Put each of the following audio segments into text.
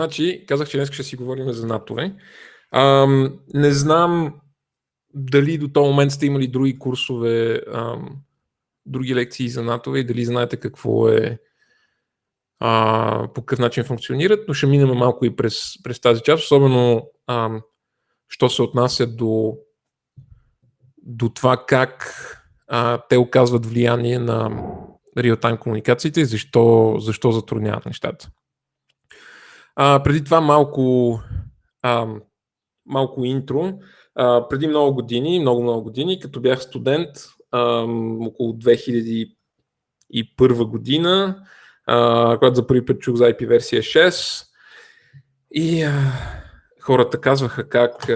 Значи, казах, че днес ще си говорим за натове. Не знам дали до този момент сте имали други курсове, други лекции за натове и дали знаете какво е, по какъв начин функционират, но ще минем малко и през тази част, особено що се отнася до това как те оказват влияние на реал-тайм комуникациите и защо затрудняват нещата. Преди това малко интро. Преди много години, като бях студент, около 2001 година, когато за първи път чух за IP версия 6 и хората казваха как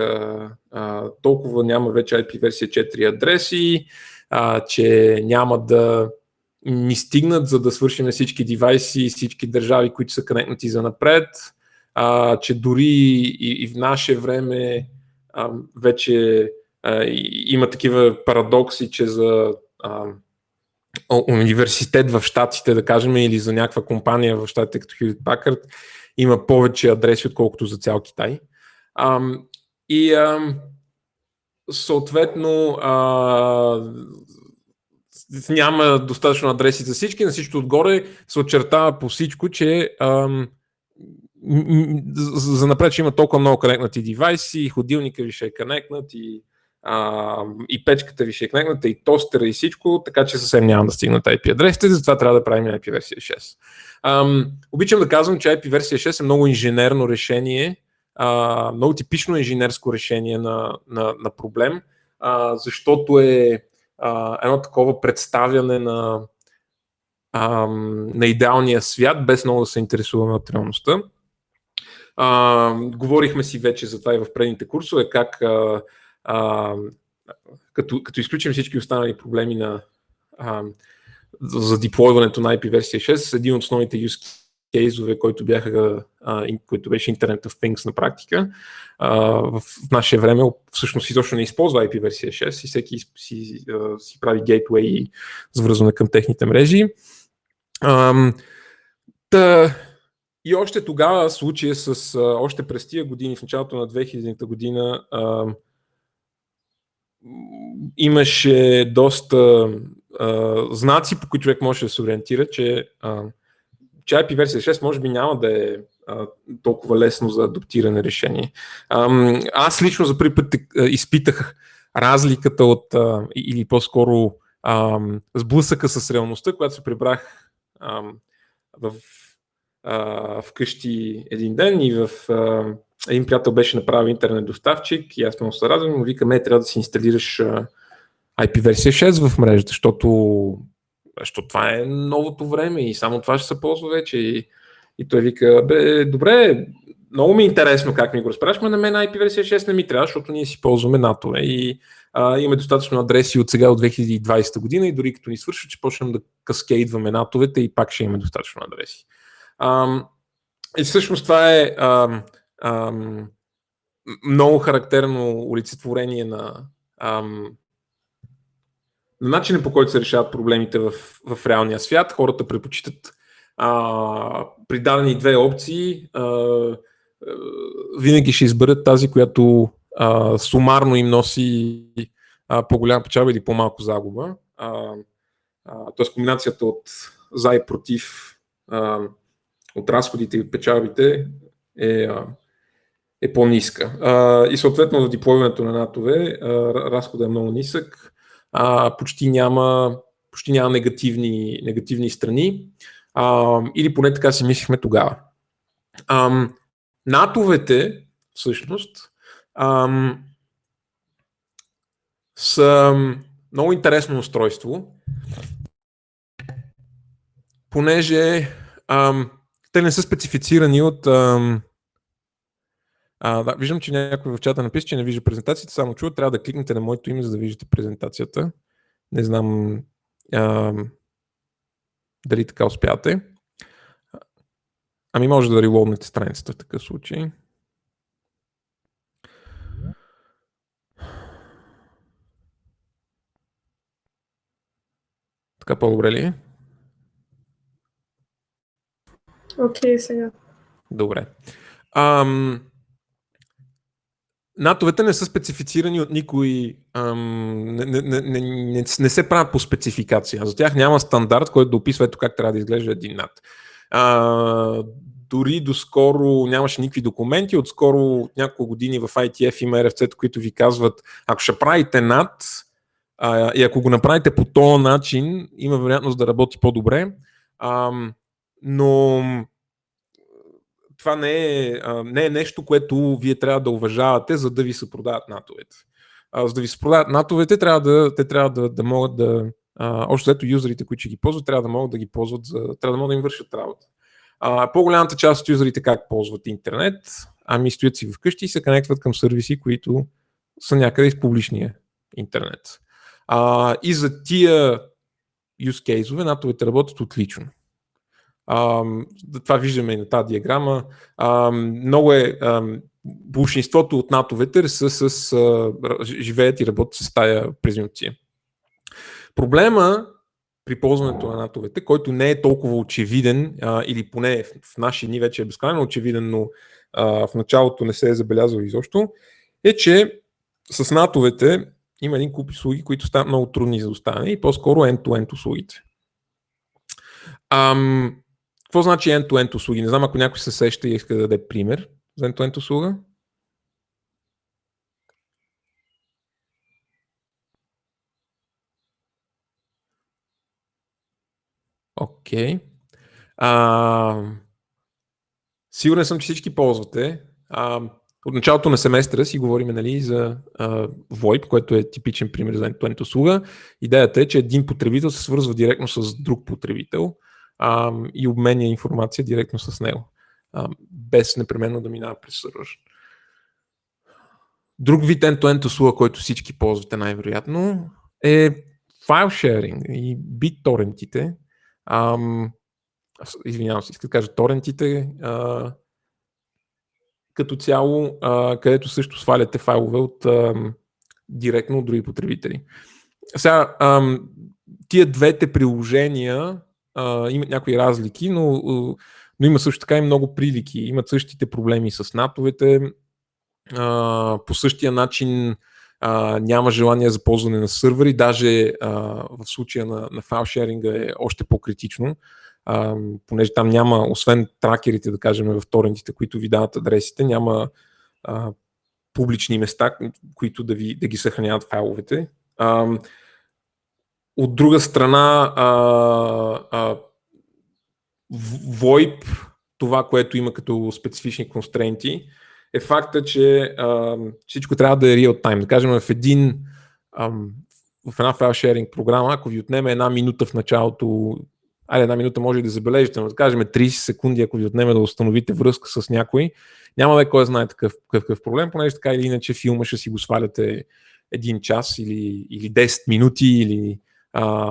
толкова няма вече IP версия 4 адреси, че няма да ни стигнат, за да свършим всички девайси и всички държави, които са конектнати за напред, че дори и в наше време вече има такива парадокси, че за университет в Щатите, да кажем, или за някаква компания в Щатите като Hewlett Packard има повече адреси, отколкото за цял Китай. Съответно няма достатъчно адреси за всички, на всичко отгоре се очертава по всичко, че за напред ще има толкова много конектнати девайси, и ходилника ви ще е конектнат, и печката ви ще е конектната, и тостера, и всичко, така че съвсем няма да стигнат IP адресите, затова трябва да правим IP версия 6. Обичам да казвам, че IP версия 6 е много инженерно решение, много типично инженерско решение на проблем, защото е едно такова представяне на идеалния свят, без много да се интересуваме от реалността. Говорихме си вече за това и в предните курсове, как като изключим всички останали проблеми за деплойването на IP версия 6, един от основните use кейсове, който беше Internet of Things на практика. В наше време всъщност изобщо не използва IP версия 6 и всеки си прави гейтвей и свързване към техните мрежи. И още тогава случая още през тия години, в началото на 2000-та година, имаше доста знаци, по които човек може да се ориентира, че IP версия 6 може би няма да е толкова лесно за адаптиране решение. Аз лично за първи път изпитах разликата или по-скоро сблъсъка с реалността, когато се прибрах вкъщи един ден и един приятел беше направил интернет доставчик и аз много се радвам, но вика, трябва да си инсталираш IP версия 6 в мрежата, защото това е новото време и само това ще се ползва вече. И той вика, добре, много ми е интересно как ми го разправяш, но на мен IP версия 6 не ми трябва, защото ние си ползваме натове и имаме достатъчно адреси от сега от 2020 година и дори като ни свършва, че почнем да каскейдваме натовете и пак ще имаме достатъчно адреси. И всъщност това е много характерно олицетворение на начинът, по който се решават проблемите в реалния свят. Хората предпочитат при дадени две опции винаги ще изберат тази, която сумарно им носи по-голяма печалба или по-малко загуба. Тоест комбинацията от за и против от разходите и печалбите е по-ниска. И съответно в деплойването на натове разходът е много нисък, почти няма негативни страни, или поне така си мислихме тогава. натовете всъщност са много интересно устройство, понеже те не са специфицирани от... да, виждам, че някой в чата написа, че не вижда презентацията, само чува, трябва да кликнете на моето име, за да виждате презентацията. Не знам дали така успяте. Ами може да релоуднете страницата в такъв случай. Така по-добре ли е? Окей, сега. Добре. NAT-овете не са специфицирани от никой, не се правят по спецификация. За тях няма стандарт, който да описва ето как трябва да изглежда един NAT. Дори доскоро нямаше никакви документи, отскоро няколко години в ITF има RFC-та, които ви казват, ако ще правите NAT и ако го направите по този начин, има вероятност да работи по-добре, но това не е нещо, което вие трябва да уважавате, за да ви се продават NAT-овете. За да ви се продават NAT-овете, те трябва да могат да... Още ето юзерите, които ще ги ползват, трябва да могат да ги ползват, трябва да могат да им вършат работа. По-голямата част от юзерите как ползват интернет? Стоят си вкъщи и се конектват към сервиси, които са някъде из публичния интернет. И за тия use case-ове NAT-овете работят отлично. Това виждаме и на тази диаграма. Много большинството от NAT-овете живеят и работят с тая презумпция. Проблема при ползването на NAT-овете, който не е толкова очевиден, или поне в наши дни вече е безкрайно очевиден, но в началото не се е забелязал изобщо, е, че с NAT-овете има един куп услуги, които стават много трудни за доставяне и по-скоро end-to-end услугите. Какво значи end-to-end услуги? Не знам, ако някой се сеща и иска да даде пример за end-to-end услуга. Окей. Сигурен съм, че всички ползвате. От началото на семестъра си говорим, нали, за VoIP, което е типичен пример за end-to-end услуга. Идеята е, че един потребител се свързва директно с друг потребител и обменя информация директно с него, без непременно да минава през сървър. Друг вид end-to-end услуга, който всички ползвате най-вероятно, е файл шеринг и BitTorrent-ите. Извинявам се, иска да кажа торентите, като цяло, където също сваляте файлове директно от други потребители. Сега, тия двете приложения имат някои разлики, но има също така и много прилики. Имат същите проблеми с NAT-овете. По същия начин няма желание за ползване на сървъри, даже в случая на файл шеринга е още по-критично, понеже там няма, освен тракерите, да кажем, в торентите, които ви дават адресите, няма публични места, които да ги съхраняват файловете. От друга страна, VoIP, това, което има като специфични констрейнти, е факта, че всичко трябва да е real time. Да кажем, в една файл шеринг програма, ако ви отнеме една минута в началото, една минута може и да забележите, но да кажем 30 секунди, ако ви отнеме да установите връзка с някой, няма да е кой знае какъв проблем, понеже така или иначе филма ще си го сваляте 1 час или 10 минути или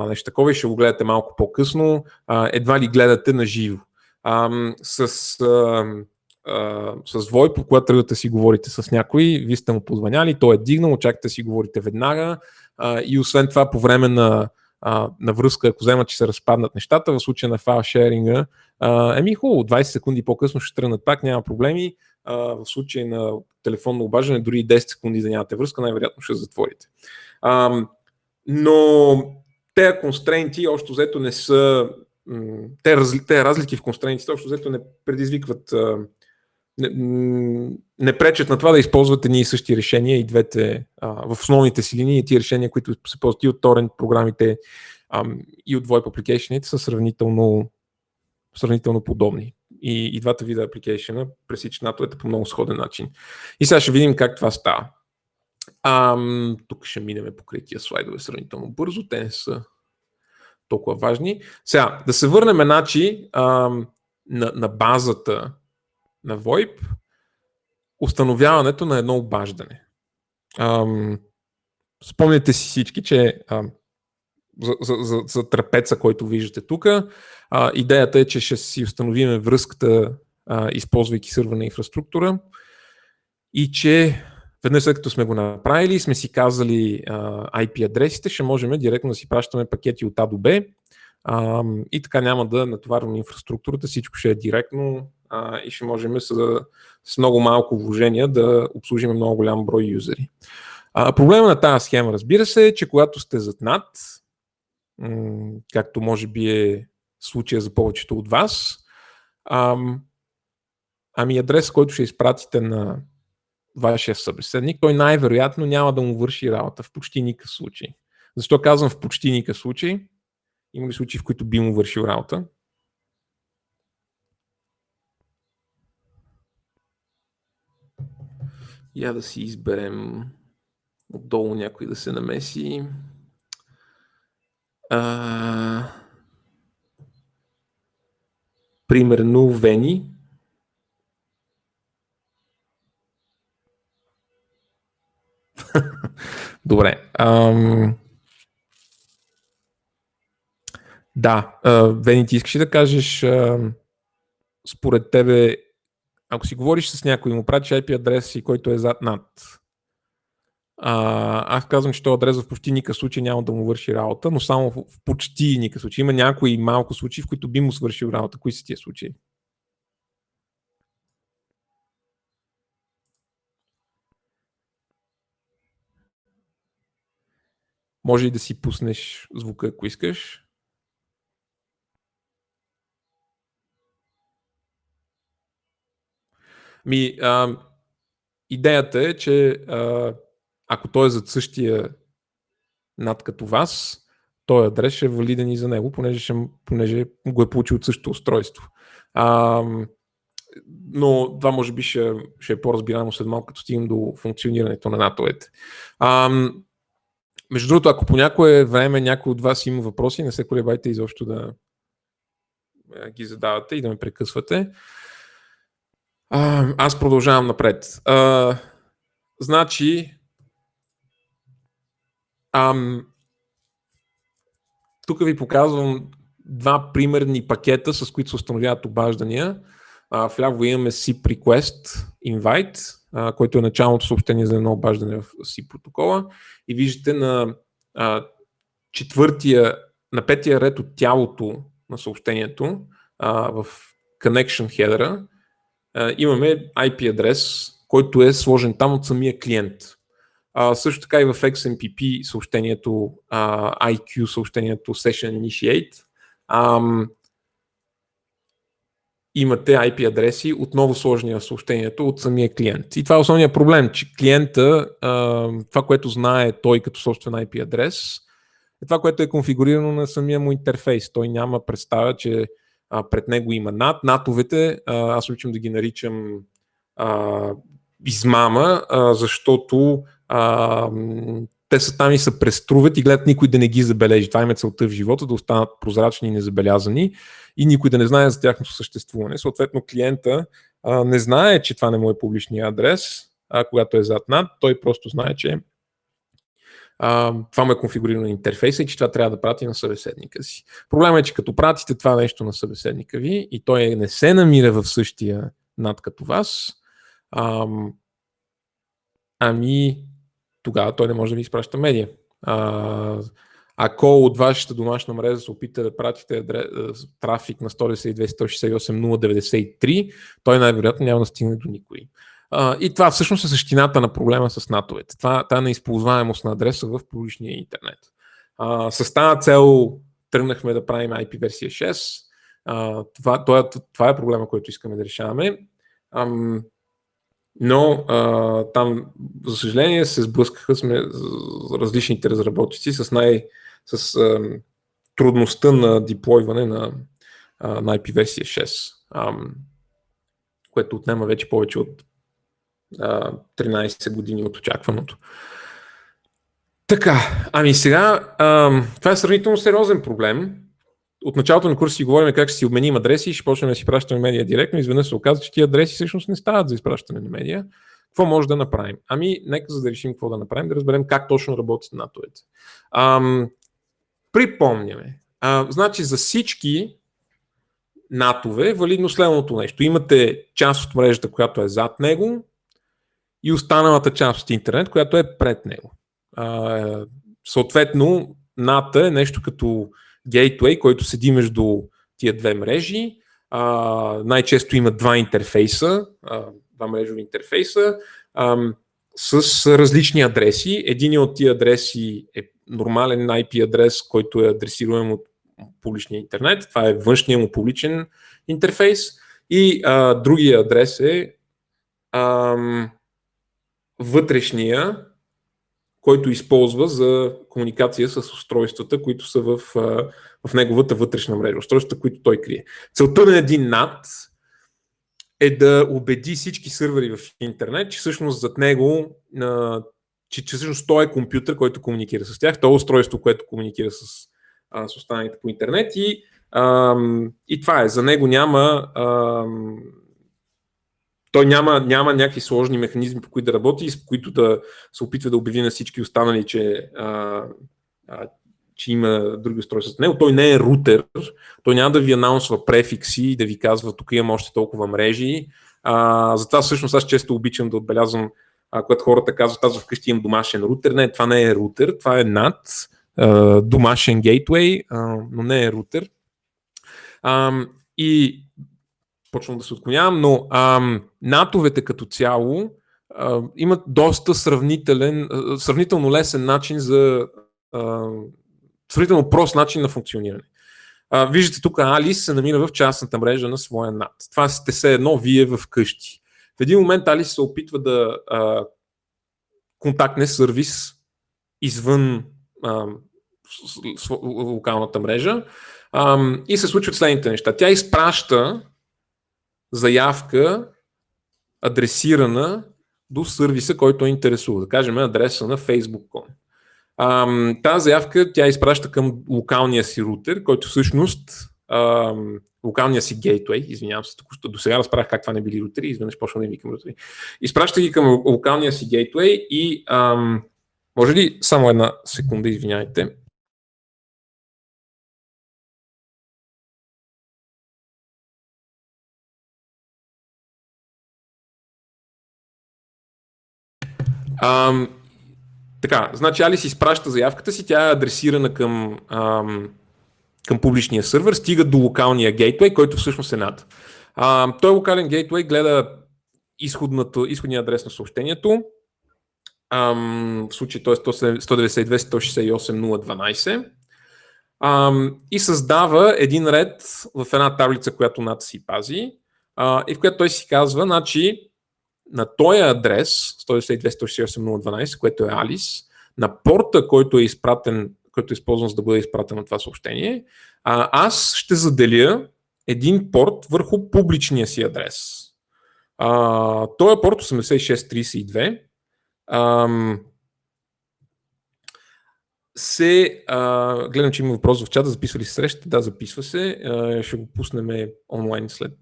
нещо такова и ще го гледате малко по-късно, едва ли гледате на живо. С VoIP, когато тръгвате си говорите с някой, вие сте му позвъняли, той е дигнал, очаквате си говорите веднага и освен това по време на връзка, ако вземат, че се разпаднат нещата, в случая на файл шеринга, хубаво, 20 секунди по-късно ще тръгнат пак, няма проблеми. В случай на телефонно обаждане, дори 10 секунди да нямате връзка, най-вероятно ще затворите. Но тези констрейнти общо взето не са, те разлики в констрейнтите общо взето не предизвикват, не пречат на това да използвате ние същи решения и двете в основните си линии, тия решения, които се ползват и от торент програмите и от VoIP application-ите са сравнително подобни. И двата вида application пресичат NAT-овете по много сходен начин. И сега ще видим как това става. Тук ще минем покрай тия слайдове сравнително бързо, те не са толкова важни. Сега, да се върнем на базата на VoIP, установяването на едно обаждане. Спомняте си всички, че за трапеца, който виждате тук, идеята е, че ще си установим връзката, използвайки сървърна инфраструктура и че веднъж след като сме го направили и сме си казали IP адресите, ще можем директно да си пращаме пакети от А до Б И така няма да натоварваме инфраструктурата, всичко ще е директно и ще можем с много малко вложения да обслужим много голям брой юзери. Проблема на тази схема, разбира се, е, че когато сте зад над, както може би е случая за повечето от вас, адрес, който ще изпратите на вашия събеседник, той най-вероятно няма да му върши работа в почти никакъв случай. Защо казвам в почти никакъв случай? Има ли случаи, в които би му вършил работа? Я да си изберем отдолу някой да се намеси. Примерно Вени. Добре. Да, Вени, ти искаш да кажеш според тебе, ако си говориш с някой и му пратиш IP адрес и който е зад над, аз казвам, че този адрес в почти никакъв случай няма да му върши работа, но само в почти никакъв случай. Има някои малко случаи, в които би му свършил работа. Кои са тия случаи? Може и да си пуснеш звука, ако искаш. Идеята е, че ако той е зад същия над като вас, този адрес ще е валиден и за него, понеже го е получил от същото устройство. Но това може би ще е по-разбираемо след малко, като стигнем до функционирането на натовете. Между другото, ако по някое време някой от вас има въпроси, не се колебайте изобщо да ги задавате и да ме прекъсвате. Аз продължавам напред. Значи, тук ви показвам два примерни пакета, с които се установяват обаждания. Вляво имаме SIP Request Invite, който е началното съобщение за едно обаждане в SIP протокола. И виждате на петия ред от тялото на съобщението в Connection Header имаме IP адрес, който е сложен там от самия клиент. Също така и в XMPP съобщението, IQ съобщението Session Initiate, имате IP адреси, отново сложени в съобщението от самия клиент. И това е основният проблем, че клиента, това, което знае той като собствен IP адрес, е това, което е конфигурирано на самия му интерфейс. Той няма представа, че пред него има натовете, аз обичам да ги наричам измама, защото те са там и се преструват и гледат никой да не ги забележи. Това им е целта в живота, да останат прозрачни и незабелязани и никой да не знае за тяхното съществуване. Съответно, клиента не знае, че това не му е публичния адрес, когато е зад над, той просто знае, че това му е конфигурирано на интерфейса и че това трябва да прати на събеседника си. Проблемът е, че като пратите това нещо на събеседника ви и той не се намира в същия над като вас, тогава той не може да ви изпраща медиа. Ако от вашата домашна мрежа се опита да пратите трафик на 192.168.093, той най-вероятно няма да стигне до никой. И това всъщност е същината на проблема с натовете. Това неизползваемост на адреса в публичния интернет. С тази цел тръгнахме да правим IP версия 6. Това е проблема, който искаме да решаваме. Но там, за съжаление, се сблъскаха различните разработчици с трудността на деплойване на IP версия 6, което отнема вече повече от 13 години от очакваното. Така, сега, това е сравнително сериозен проблем. От началото на курса си говорим как ще си обменим адреси и ще почнем да си пращаме медиа директно. Изведнъж се оказа, че тия адреси всъщност не стават за изпращане на медиа. Какво може да направим? Нека за да решим какво да направим, да разберем как точно работят натовете. Припомняме. Значи за всички натове валидно следното нещо. Имате част от мрежата, която е зад него и останалата част от интернет, която е пред него. Съответно, ната е нещо като гейтвей, който седи между тия две мрежи. Най-често има два интерфейса, два мрежови интерфейса с различни адреси. Един от тия адреси е нормален IP адрес, който е адресируем от публичния интернет. Това е външния му публичен интерфейс. И другия адрес е вътрешния, който използва за комуникация с устройствата, които са в неговата вътрешна мрежа, устройствата, които той крие. Целта на един NAT е да убеди всички сървъри в интернет, че всъщност зад него, че всъщност той е компютър, който комуникира с тях, то е устройство, което комуникира с останалите по интернет и това е. За него той няма някакви сложни механизми, по които да работи и с които да се опитва да убеди на всички останали, че има други устройства с него. Той не е рутер, той няма да ви анонсва префикси и да ви казва тук имам още толкова мрежи. Затова всъщност аз често обичам да отбелязвам, когато хората казват аз вкъщи имам домашен рутер. Не, това не е рутер, това е NAT, домашен гейтвей, но не е рутер. И почвам да се отклонявам, но NAT-овете като цяло имат доста сравнително лесен начин за сравнително прост начин на функциониране. Виждате тук Alice се намира в частната мрежа на своя NAT. Това сте все едно вие в къщи. В един момент Alice се опитва да контактне сервис извън локалната мрежа и се случват следните неща. Тя изпраща заявка, адресирана до сервиса, който я интересува. Да кажем адреса на Facebook.com. Тази заявка тя изпраща към локалния си рутер, който всъщност локалния си гейтвей, извинявам се, до сега разправях как това не били рутери, изведнъж почна да им викам рутери. Изпраща ги към локалния си гейтвей и може ли само една секунда, извиняйте. Така, значи Alice изпраща заявката си, тя е адресирана към публичния сървър, стига до локалния гейтвей, който всъщност е NAT. Той локален гейтвей гледа изходния адрес на съобщението, в случай т.е. 192.168.0.12 и създава един ред в една таблица, която NAT си пази и в която той си казва, значи на този адрес 192.168.0.12, което е Alice, на порта, който е изпратен, който е използван за да бъде изпратено това съобщение, аз ще заделя един порт върху публичния си адрес. Този е порт 8632 гледам, че има въпрос в чата, записва ли се срещата? Да, записва се. Ще го пуснем онлайн след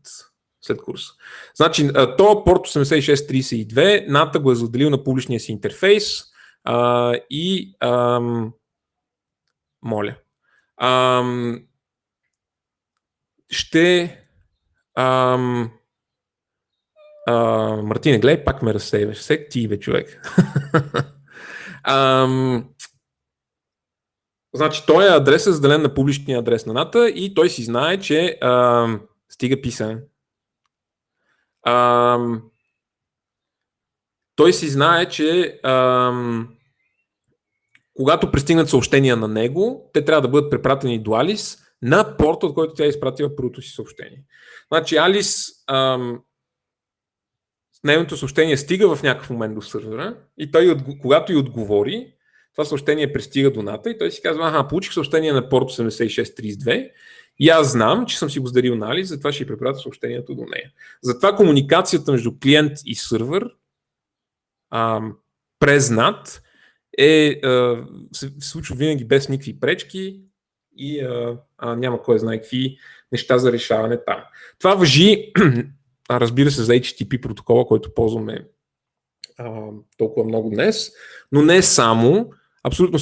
курса. Значи, този порт 8632, NAT го е заделил на публичния си интерфейс и моля. Мартине, гледай, пак ме разсейваш. Сек ти, бе, човек. Значи, той адрес е заделен на публичния адрес на NAT и той си знае, че стига писане. Той си знае, че когато пристигнат съобщения на него, те трябва да бъдат препратени до Alice на порта, от който тя е изпратила първото си съобщение. Значи Alice нейното съобщение стига в някакъв момент до сървъра и той, когато й отговори, това съобщение пристига до NAT и той си казва, получих съобщение на порт 8632 и аз знам, че съм си го задарил на Alice, затова ще й препратя съобщението до нея. Затова комуникацията между клиент и сървър през NAT се случва винаги без никакви пречки и няма кой знае какви неща за решаване там. Това важи, разбира се, за HTTP протокола, който ползваме толкова много днес, но не само, абсолютно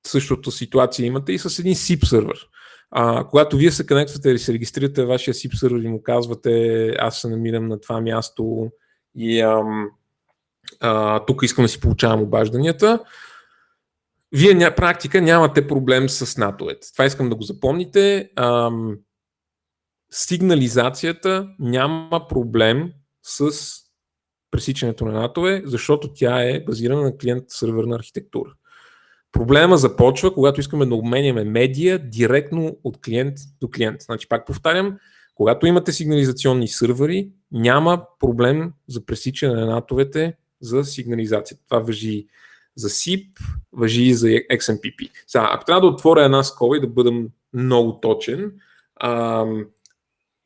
същото ситуация имате и с един SIP сървър. Когато вие се конектвате или се регистрирате вашия SIP сървър и му казвате аз се намирам на това място и тук искам да си получавам обажданията, Вие на практика нямате проблем с натовете. Това искам да го запомните. Сигнализацията няма проблем с пресичането на натове, защото тя е базирана на клиент-сървърна архитектура. Проблема започва, когато искаме да обменяме медия директно от клиент до клиент. Значи, пак повтарям, когато имате сигнализационни сървъри, няма проблем за пресичане на натовете за сигнализация. Това важи за SIP, важи и за XMPP. Сега, ако трябва да отворя една скоба и да бъдам много точен,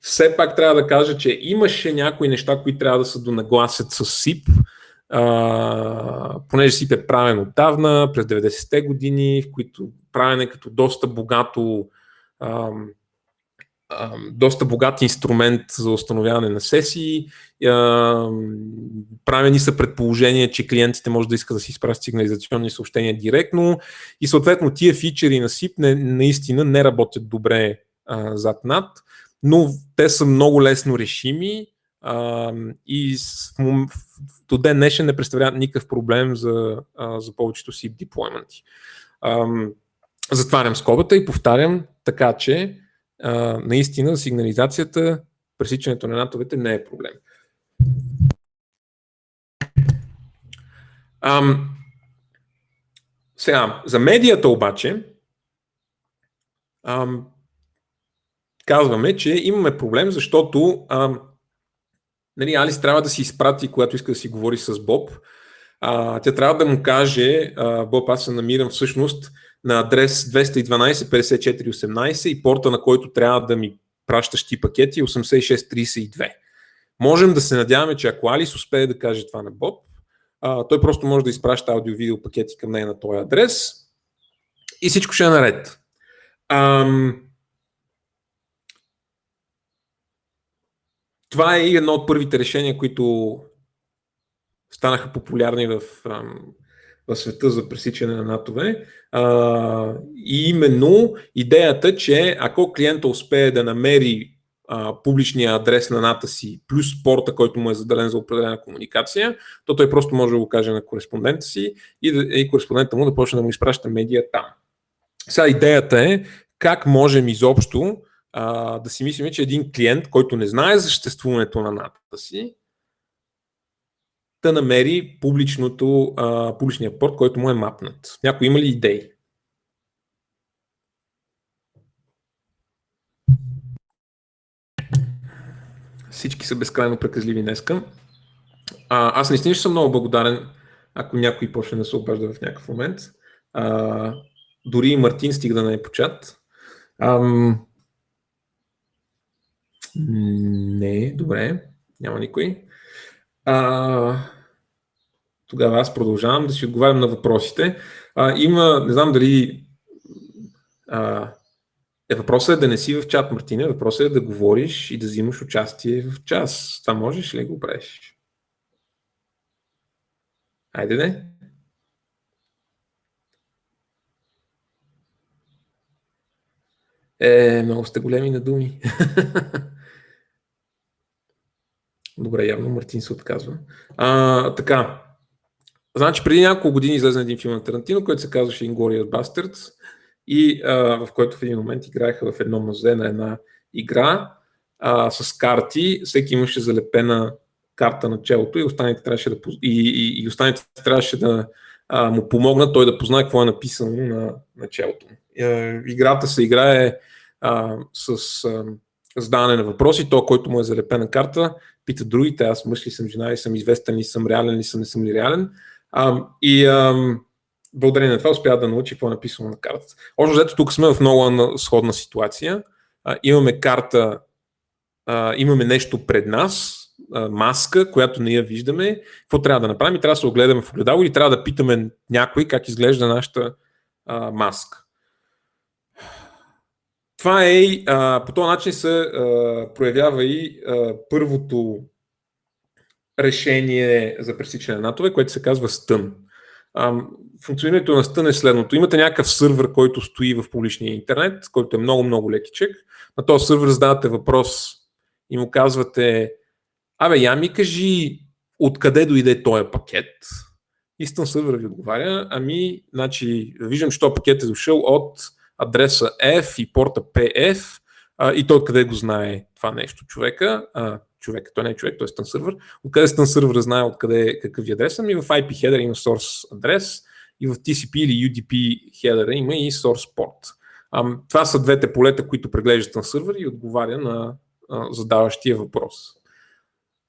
все пак трябва да кажа, че имаше някои неща, които трябва да се донагласят с SIP, понеже SIP е правен отдавна, през 90-те години, в които правен е като доста богат инструмент за установяване на сесии. Правени са предположения, че клиентите може да искат да си изпращат сигнализационни съобщения директно и съответно тия фичери на SIP наистина не работят добре зад-над, но те са много лесно решими и до ден днешен не представляват никакъв проблем за повечето SIP деплойменти. Затварям скобата и повтарям, така че наистина сигнализацията, пресичането на натовете не е проблем. Сега, за медията обаче казваме, че имаме проблем, защото Алис трябва да си изпрати, когато иска да си говори с Боб. Тя трябва да му каже, Боб, аз се намирам всъщност на адрес 212-54-18 и порта, на който трябва да ми пращаш ти пакети е 8632. Можем да се надяваме, че ако Алис успее да каже това на Боб, той просто може да изпраща аудио-видео пакети към нея на този адрес и всичко ще е наред. Това е едно от първите решения, които станаха популярни в света за пресичане на натове. И именно идеята, че ако клиента успее да намери публичния адрес на ната си плюс порта, който му е заделен за определена комуникация, то той просто може да го каже на кореспондента си и кореспондента му да почне да му изпраща медия там. Сега идеята е как можем изобщо да си мислим, че един клиент, който не знае за съществуването на ната си, да намери публичния порт, който му е мапнат. Някой има ли идеи? Всички са безкрайно преказливи днеска. Аз наистина ще съм много благодарен, ако някой почне да се обажда в някакъв момент. Дори и Мартин стига да не е по чат. Не, добре, няма никой. Тогава аз продължавам да си отговарям на въпросите. Има, не знам дали въпросът е да не си в чат, Мартина, въпросът е да говориш и да взимаш участие в час. Това можеш ли го правиш? Айде. Много сте големи на думи. Добре, явно Мартин се отказва. Така. Значи преди няколко години излезе един филм на Тарантино, който се казваше Inglourious Basterds и в който в един момент играеха в едно музей на една игра с карти. Всеки имаше залепена карта на челото и останалите трябваше да му помогнат той да познае какво е написано на челото. Играта се играе с задаване на въпроси. То, който му е залепена карта, пита другите, аз мъж ли съм, жена ли съм, известен ли съм, реален ли съм, не съм ли реален. Благодарение на това успя да научи какво е написано на картата. Общо взето тук сме в много сходна ситуация. Имаме карта, имаме нещо пред нас, маска, която не я виждаме. Какво трябва да направим? Трябва да се огледаме в огледало или трябва да питаме някой как изглежда нашата маска. Това е, по този начин се проявява и първото решение за пресичане на натове, което се казва стън. Функционирането на стън е следното. Имате някакъв сървър, който стои в публичния интернет, който е много лекичък. На този сървър задавате въпрос и му казвате: я ми кажи откъде дойде този пакет. Instant сервера ви отговаря, значи, виждам, че този пакет е дошъл от адреса F и порта PF, и той откъде го знае това нещо човека. Той не е човек, той е Instant сервер. Откъде Instant сервер знае откъде какъв е адреса, и в IP header има source адрес, и в TCP или UDP header има и source port. Това са двете полета, които преглежда Instant сервер и отговаря на задаващия въпрос.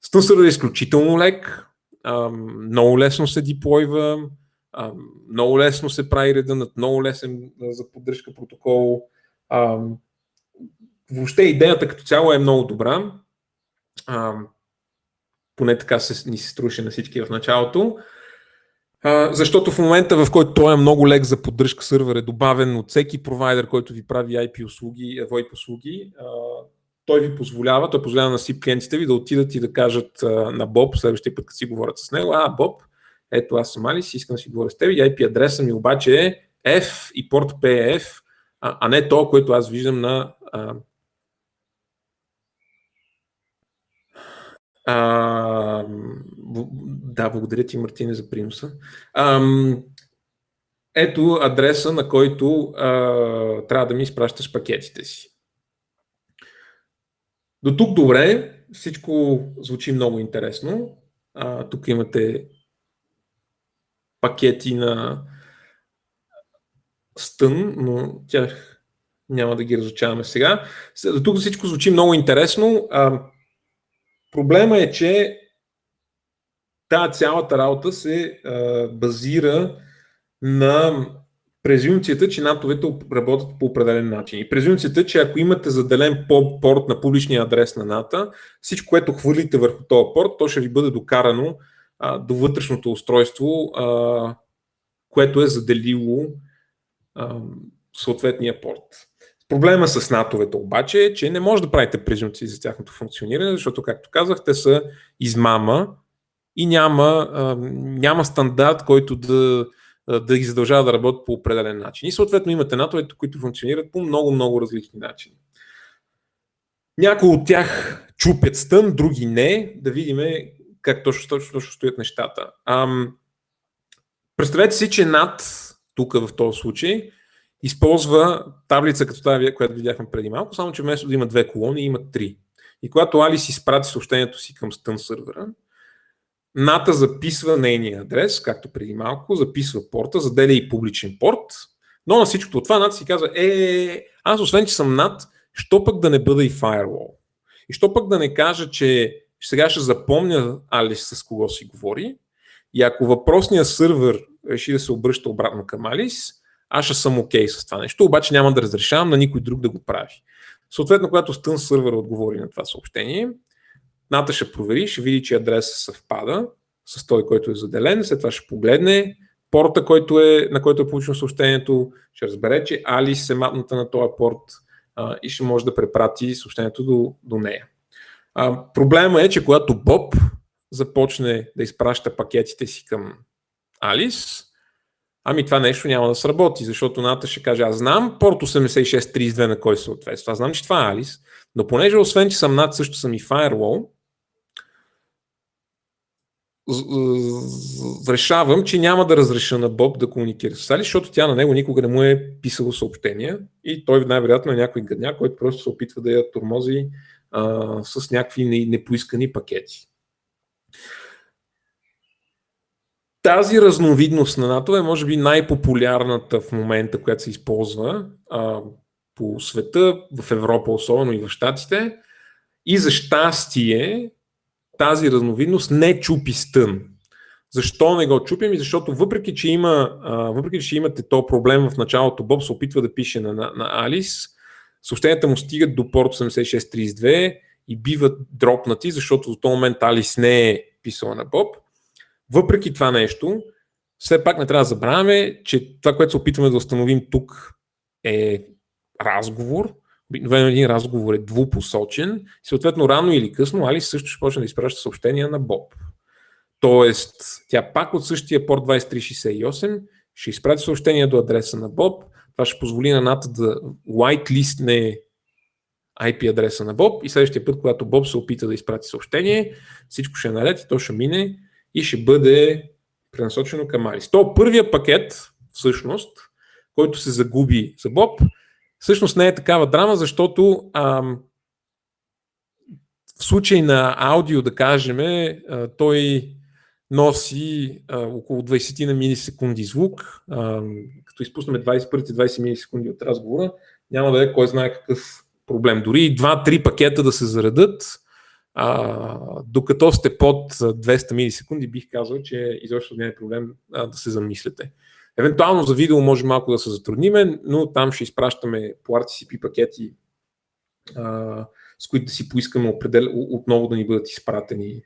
Instant сервер е изключително лек, много лесно се деплойва, много лесно се прави редънът, много лесен за поддръжка протокол. Въобще идеята като цяло е много добра. Поне така ни се струваше на всички в началото. Защото в момента, в който той е много лек за поддръжка, сървър е добавен от всеки провайдер, който ви прави IP услуги, VoIP услуги, той позволява на SIP клиентите ви да отидат и да кажат на Боб, следващия път, като си говорят с него, Боб, ето аз съм Алис, искам да си говоря с теб, и IP адреса ми обаче е F и порт PF, а не то, което аз виждам на да, благодаря ти, Мартине, за приноса. Ето адреса, на който трябва да ми изпращаш пакетите си. До тук добре, всичко звучи много интересно. Тук имате пакети на стън, но тях няма да ги разучаваме сега. До тук всичко звучи много интересно. Проблема е, че тази цялата работа се базира на презумцията, че натовете работят по определен начин. И презумцията, че ако имате заделен порт на публичния адрес на ната, всичко, което хвърлите върху този порт, то ще ви бъде докарано до вътрешното устройство, което е заделило съответния порт. Проблема с натовете обаче е, че не може да правите презумпции за тяхното функциониране, защото, както казах, те са измама и няма стандарт, който да ги задължава да работят по определен начин. И съответно имате натовете, които функционират по много различни начини. Някои от тях чупят стън, други не. Да видим как точно стоят нещата. Представете си, че NAT, тук в този случай, използва таблица като тази, която видяхме преди малко, само че вместо да има две колони, има три. И когато Алис изпрати съобщението си към стън сървъра, NAT записва нейния адрес, както преди малко, записва порта, заделя и публичен порт, но на всичкото това NAT си казва, аз освен, че съм NAT, що пък да не бъда и firewall? И що пък да не кажа, че сега ще запомня Алис с кого си говори, и ако въпросният сървър реши да се обръща обратно към Алис, аз ще съм окей с това нещо, обаче няма да разрешавам на никой друг да го прави. Съответно, когато стън сървър отговори на това съобщение, ната ще провери, ще види, че адресът съвпада с този, който е заделен, след това ще погледне порта, на който е получено съобщението, ще разбере, че Алис е матната на този порт и ще може да препрати съобщението до нея. Проблема е, че когато Боб започне да изпраща пакетите си към Алис, това нещо няма да сработи, защото ната ще каже, аз знам порт 8632 на кой се съответства, аз знам, че това е Алис, но понеже освен, че съм NAT, също съм и firewall, решавам, че няма да разреша на Боб да комуникира с Алис, защото тя на него никога не му е писало съобщения и той най-вероятно е някой гадняк, който просто се опитва да я тормози с някакви непоискани пакети. Тази разновидност на НАТО е може би най-популярната в момента, която се използва по света, в Европа особено и в Щатите. И за щастие тази разновидност не чупи стън. Защо не го чупим? И защото въпреки, че имате този проблем в началото, Боб се опитва да пише на Алис, съобщенията му стигат до порт 8632 и биват дропнати, защото до този момент Алис не е писала на Боб. Въпреки това нещо, все пак не трябва да забравяме, че това, което се опитваме да установим тук е разговор. Обикновено един разговор е двупосочен и съответно рано или късно Алис също ще почне да изпраща съобщения на Боб. Тоест, тя пак от същия порт 2368 ще изпрати съобщения до адреса на Боб. Това ще позволи на ната да whitelistне IP адреса на Боб и следващия път, когато Боб се опита да изпрати съобщение, всичко ще е наред и то ще мине и ще бъде пренасочено към Алис. То първия пакет, всъщност, който се загуби за Боб, всъщност не е такава драма, защото в случай на аудио, да кажем, той носи около 20 на милисекунди звук. Като изпуснем първите 20 милисекунди от разговора, няма да е кой знае какъв проблем. Дори 2-3 пакета да се заредат, докато сте под 200 милисекунди, бих казал, че изобщо не е проблем да се замислите. Евентуално за видео може малко да се затрудниме, но там ще изпращаме по RTCP пакети, с които да си поискаме отново да ни бъдат изпратени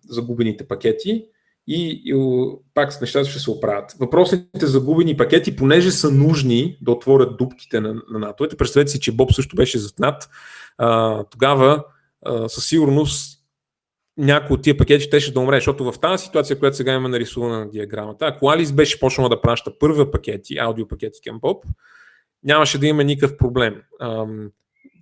загубените пакети и пак нещата ще се оправят. Въпросните загубени пакети, понеже са нужни да отворят дупките на НАТО-ите, представете си, че Боб също беше затнат, тогава със сигурност някой от тия пакети ще да умре, защото в тази ситуация, която сега има нарисувана на диаграмата, ако Алис беше почнала да праща първа пакети, аудиопакети към Боб, нямаше да има никакъв проблем.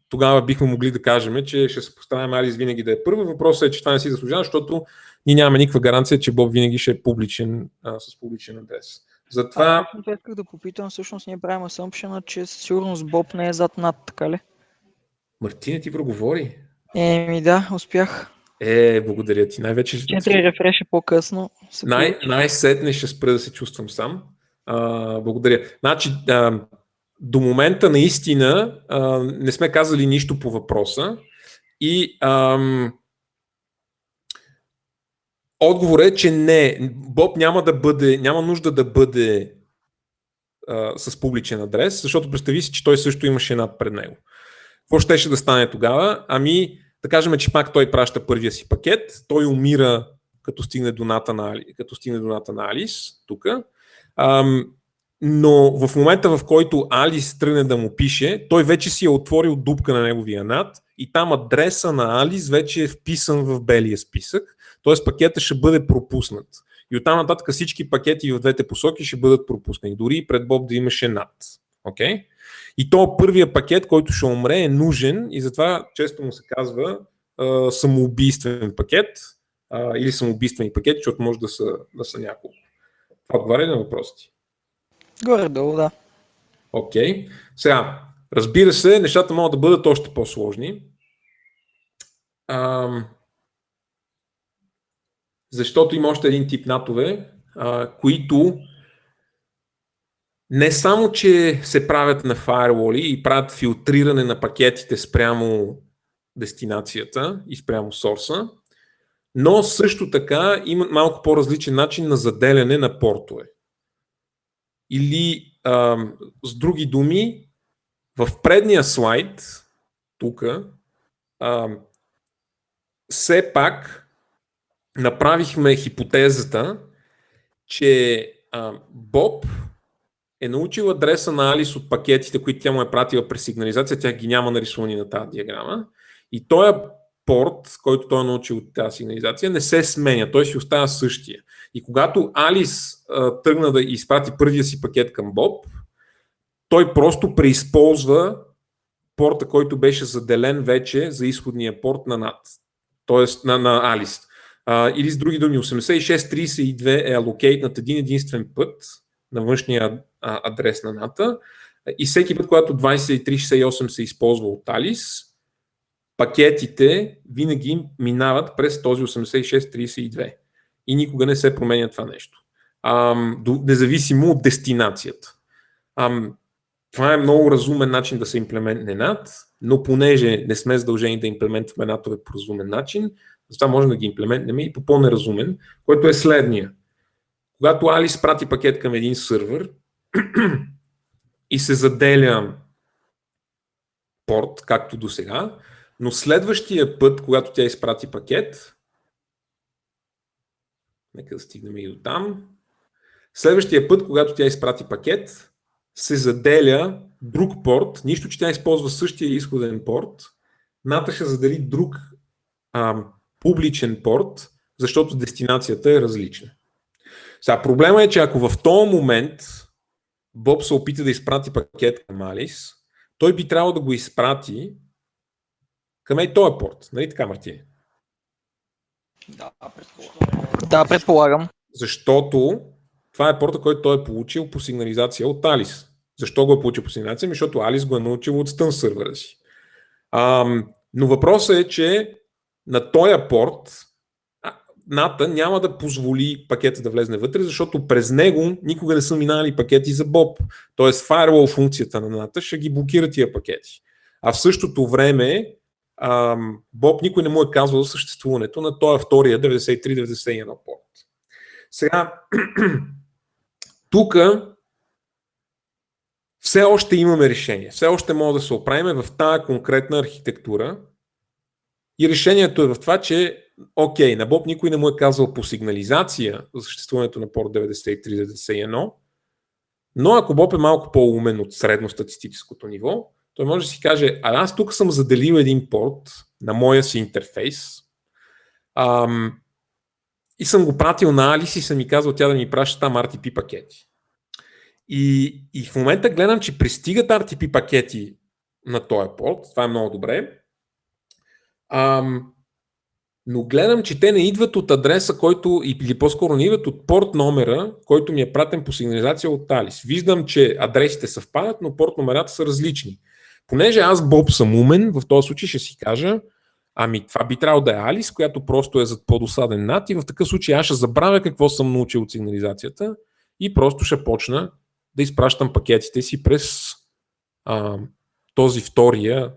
Тогава бихме могли да кажем, че ще се постараем Алис винаги да е първа. Въпросът е, че това не си заслужава, защото ние нямаме никаква гаранция, че Боб винаги ще е публичен, с публичен адрес. Затова... Исках да попитам, всъщност ние правим асъмпшена, че със сигурност Боб не е зад над, така ли? Мартина, ти проговори. Да, успях. Благодаря ти. Най-вече... 4 рефреша по-късно. Най-сетне ще спра да се чувствам сам. Благодаря. Значи, до момента наистина не сме казали нищо по въпроса и отговор е, че не. Боб няма нужда да бъде с публичен адрес, защото представи си, че той също имаше над пред него. Какво щеше да стане тогава? Да кажем, че пак той праща първия си пакет, той умира като стигне до ната на Алис, тук. Но в момента, в който Алис тръгне да му пише, той вече си е отворил дупка на неговия над и там адреса на Алис вече е вписан в белия списък, т.е. пакета ще бъде пропуснат. И оттам нататък всички пакети в двете посоки ще бъдат пропуснати, дори и пред Боб да имаше над. Okay? И то първия пакет, който ще умре, е нужен и затова често му се казва самоубийствен пакет или самоубийствени пакети, защото може да са няколко. Това отговаря на въпросите. Горе-долу, да. Окей. Сега, разбира се, нещата могат да бъдат още по-сложни. Защото има още един тип натове, които не само, че се правят на фаерволи и правят филтриране на пакетите спрямо дестинацията и спрямо сорса, но също така имат малко по-различен начин на заделяне на портове. Или с други думи, в предния слайд, тук, все пак направихме хипотезата, че Боб е научил адреса на Алис от пакетите, които тя му е пратила през сигнализация, тя ги няма нарисувани на тази диаграма. И този порт, който той е научил от тази сигнализация, не се сменя, той си остава същия. И когато Алис тръгна да изпрати първия си пакет към Боб, той просто преизползва порта, който беше заделен вече за изходния порт на NAT, т.е. на Алис. Или с други думи, 8632 е алокейтнат един единствен път на външния адрес на NAT и всеки път, когато 2368 се използва от Алис, пакетите винаги минават през този 8632 и никога не се променя това нещо. Независимо от дестинацията. Това е много разумен начин да се имплементне NAT, но понеже не сме задължени да имплементваме NAT-ове по разумен начин, затова можем да ги имплементнем и по по-неразумен, който е следния. Когато Алис прати пакет към един сървър и се заделя порт, както до сега, но следващия път, когато тя изпрати пакет, нека да стигнем и до там, следващия път, когато тя изпрати пакет, се заделя друг порт, нищо, че тя използва същия изходен порт, NAT ще задели друг публичен порт, защото дестинацията е различна. Сега, проблема е, че ако в този момент Боб се опита да изпрати пакет към Алис, той би трябвало да го изпрати към този порт. Нали така, Мартин? Да, предполагам. Защото това е порта, който той е получил по сигнализация от Алис. Защо го е получил по сигнализация? Защото Алис го е научил от Stun сървъра си. Но въпросът е, че на този порт ната няма да позволи пакета да влезне вътре, защото през него никога не са минали пакети за Боб. Тоест firewall функцията на ната ще ги блокира тия пакети. А в същото време Боб никой не му е казвал за съществуването на този втория 93-91 порт. Сега, тук все още имаме решение. Все още може да се оправим в тази конкретна архитектура. И решението е в това, че окей, на Боб никой не му е казал по сигнализация за съществуването на порт 93-91, но ако Боб е малко по-умен от средностатистическото ниво, той може да си каже, аз тук съм заделил един порт на моя си интерфейс и съм го пратил на Алис и съм ми казал тя да ми праща там RTP пакети. И в момента гледам, че пристигат RTP пакети на този порт, това е много добре, но гледам, че те не идват от адреса, който, или по-скоро не идват от порт номера, който ми е пратен по сигнализация от Алис. Виждам, че адресите съвпадат, но порт номерата са различни. Понеже аз Боб съм умен, в този случай ще си кажа, това би трябвало да е Алис, която просто е зад по-досаден над и в такъв случай аз ще забравя какво съм научил от сигнализацията и просто ще почна да изпращам пакетите си през този втория